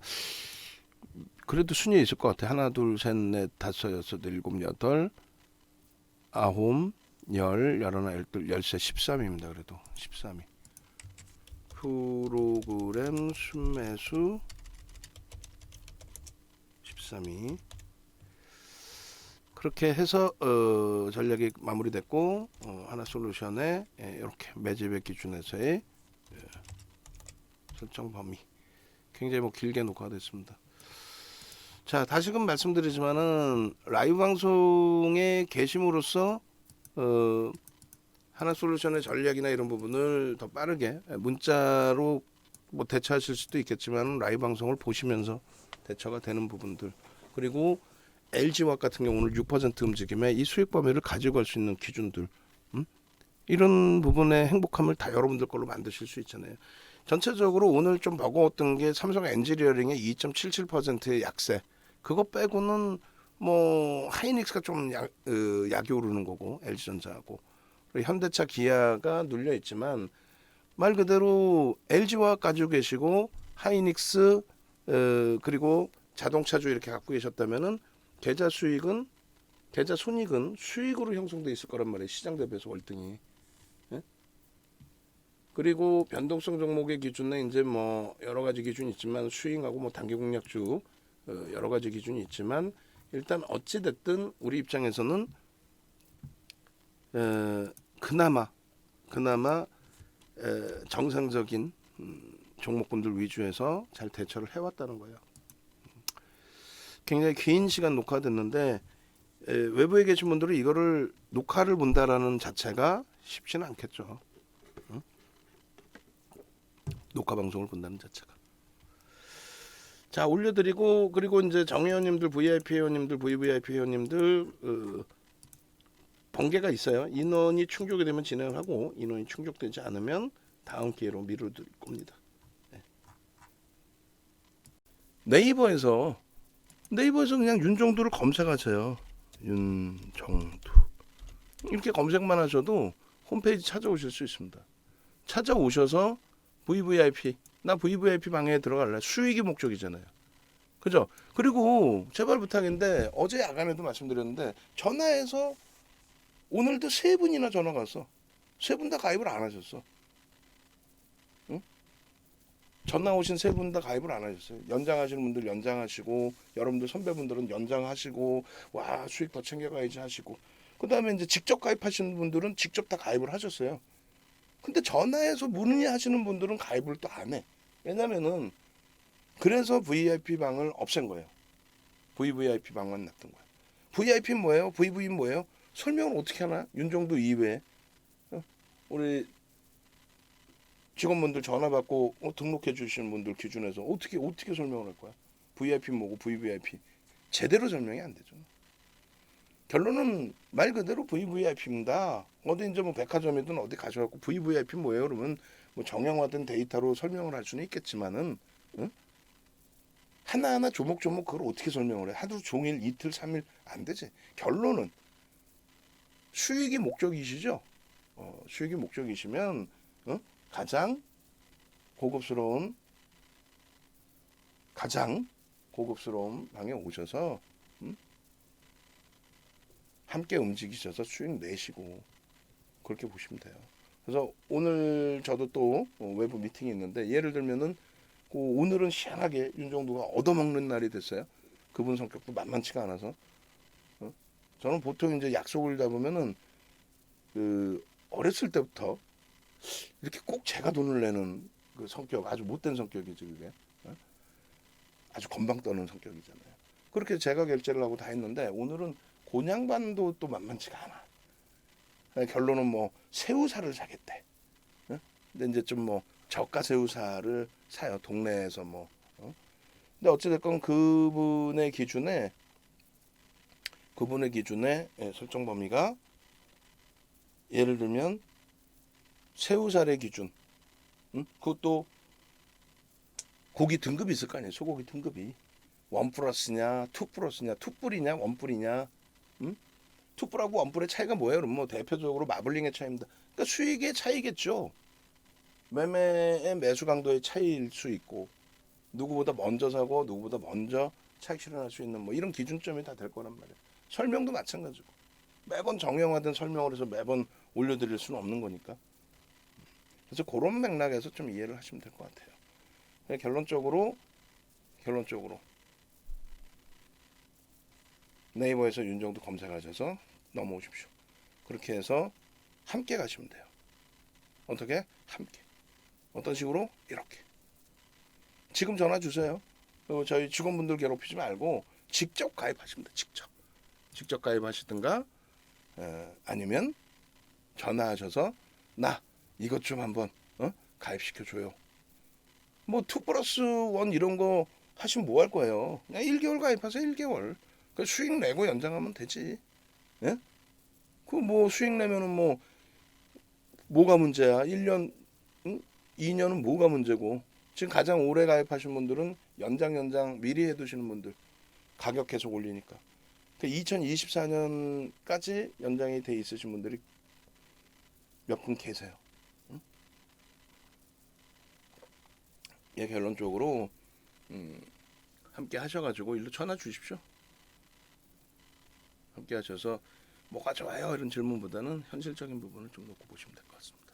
그래도 순위에 있을 것 같아. 하나, 둘, 셋, 넷, 다섯, 여섯, 일곱, 여덟, 아홉, 열, 열하나, 열둘, 열세, 13위입니다. 그래도 13위. 프로그램 순매수 13위. 그렇게 해서 전략이 마무리됐고 하나솔루션의 이렇게 매집의 기준에서의 설정 범위 굉장히 뭐 길게 녹화됐습니다. 자, 다시금 말씀드리지만은 라이브 방송에 계심으로써 하나솔루션의 전략이나 이런 부분을 더 빠르게 문자로 뭐 대처하실 수도 있겠지만 라이브 방송을 보시면서 대처가 되는 부분들, 그리고 LG화학 같은 경우는 6% 움직임에 이 수익 범위를 가지고 갈 수 있는 기준들, 이런 부분의 행복함을 다 여러분들 걸로 만드실 수 있잖아요. 전체적으로 오늘 좀 버거웠던 게 삼성 엔지니어링의 2.77%의 약세, 그거 빼고는 뭐 하이닉스가 좀 약이 오르는 거고 LG전자하고 현대차 기아가 눌려 있지만 말 그대로 LG화학 가지고 계시고 하이닉스 그리고 자동차주 이렇게 갖고 계셨다면은 계좌 손익은 수익으로 형성돼 있을 거란 말이에요. 시장 대비해서 월등히. 예? 그리고 변동성 종목의 기준에 이제 뭐 여러 가지 기준이 있지만 수익하고 뭐 단기 공략주 여러 가지 기준이 있지만 일단 어찌 됐든 우리 입장에서는 그나마 정상적인 종목군들 위주에서 잘 대처를 해왔다는 거예요. 굉장히 긴 시간 녹화됐는데 외부에 계신 분들은 이거를 녹화를 본다라는 자체가 쉽지는 않겠죠. 응? 녹화 방송을 본다는 자체가. 자, 올려드리고, 그리고 이제 정회원님들, VIP 회원님들, VVIP 회원님들 번개가 있어요. 인원이 충족이 되면 진행을 하고 인원이 충족되지 않으면 다음 기회로 미뤄둘 겁니다. 네. 네이버에서 그냥 윤정두를 검색하세요. 윤정두 이렇게 검색만 하셔도 홈페이지 찾아오실 수 있습니다. 찾아오셔서 VVIP 나 VVIP 방에 들어갈래. 수익이 목적이잖아요. 그죠? 그리고 제발 부탁인데 어제 야간에도 말씀드렸는데 전화해서 오늘도 3분이나 전화가 왔어. 3분 다 가입을 안 하셨어. 응? 전화 오신 3분 다 가입을 안 하셨어요. 연장하시는 분들 연장하시고 여러분들 선배분들은 연장하시고 와 수익 더 챙겨가야지 하시고 그 다음에 이제 직접 가입하시는 분들은 직접 다 가입을 하셨어요. 근데 전화해서 문의 하시는 분들은 가입을 또 안 해. 왜냐면은 그래서 VIP 방을 없앤 거예요. VVIP 방만 놨던 거예요. VIP는 뭐예요? VV는 뭐예요? 설명을 어떻게 하나? 윤정도 이외에 우리 직원분들 전화 받고 등록해 주시는 분들 기준에서 어떻게 설명을 할 거야? VIP 뭐고 VVIP 제대로 설명이 안 되죠. 결론은 말 그대로 VVIP입니다. 어디 이제 뭐 백화점이든 어디 가셔갖고 VVIP 뭐예요? 그러면 뭐 정형화된 데이터로 설명을 할 수는 있겠지만은 응? 하나하나 조목조목 그걸 어떻게 설명을 해? 하루 종일 이틀 3일 안 되지. 결론은 수익이 목적이시죠? 수익이 목적이시면 가장 고급스러운 방에 오셔서 함께 움직이셔서 수익 내시고 그렇게 보시면 돼요. 그래서 오늘 저도 또 외부 미팅이 있는데 예를 들면은 오늘은 희한하게 윤정도가 얻어먹는 날이 됐어요. 그분 성격도 만만치가 않아서 저는 보통 이제 약속을 잡으면은 어렸을 때부터 이렇게 꼭 제가 돈을 내는 그 성격 아주 못된 성격이죠 그게. 아주 건방 떠는 성격이잖아요. 그렇게 제가 결제를 하고 다 했는데 오늘은 곤양반도 또 만만치가 않아. 결론은 뭐 새우살을 사겠대. 근데 이제 좀 뭐 저가 새우살을 사요. 동네에서 뭐. 근데 어찌됐건 그분의 기준에 설정 범위가 예를 들면 새우살의 기준. 그것도 고기 등급이 있을 거 아니에요. 소고기 등급이. 1 플러스냐, 2 플러스냐, 2뿔이냐, 1뿔이냐. 투뿔하고 원뿔의 차이가 뭐예요? 그럼 뭐 대표적으로 마블링의 차이입니다. 그러니까 수익의 차이겠죠. 매매의 매수 강도의 차이일 수 있고 누구보다 먼저 사고 누구보다 먼저 차익 실현할 수 있는 뭐 이런 기준점이 다 될 거란 말이에요. 설명도 마찬가지고 매번 정형화된 설명을 해서 매번 올려드릴 수는 없는 거니까. 그래서 그런 맥락에서 좀 이해를 하시면 될 것 같아요. 결론적으로 네이버에서 윤정도 검색하셔서 넘어오십시오. 그렇게 해서 함께 가시면 돼요. 어떻게? 함께. 어떤 식으로? 이렇게. 지금 전화 주세요. 저희 직원분들 괴롭히지 말고 직접 가입하시면 돼요. 직접 가입하시든가 아니면 전화하셔서 나 이것 좀 한번 가입시켜줘요. 뭐 2 플러스 1 이런 거 하시면 뭐 할 거예요. 그냥 1개월 가입하세요. 1개월. 그 수익 내고 연장하면 되지. 예? 그 뭐 수익 내면은 뭐 뭐가 문제야? 1년, 2년은 뭐가 문제고? 지금 가장 오래 가입하신 분들은 연장 미리 해두시는 분들 가격 계속 올리니까. 2024년까지 연장이 돼 있으신 분들이 몇 분 계세요. 예, 결론적으로 함께 하셔가지고 일로 전화 주십시오. 함께 하셔서 뭐가 좋아요 이런 질문보다는 현실적인 부분을 좀 놓고 보시면 될 것 같습니다.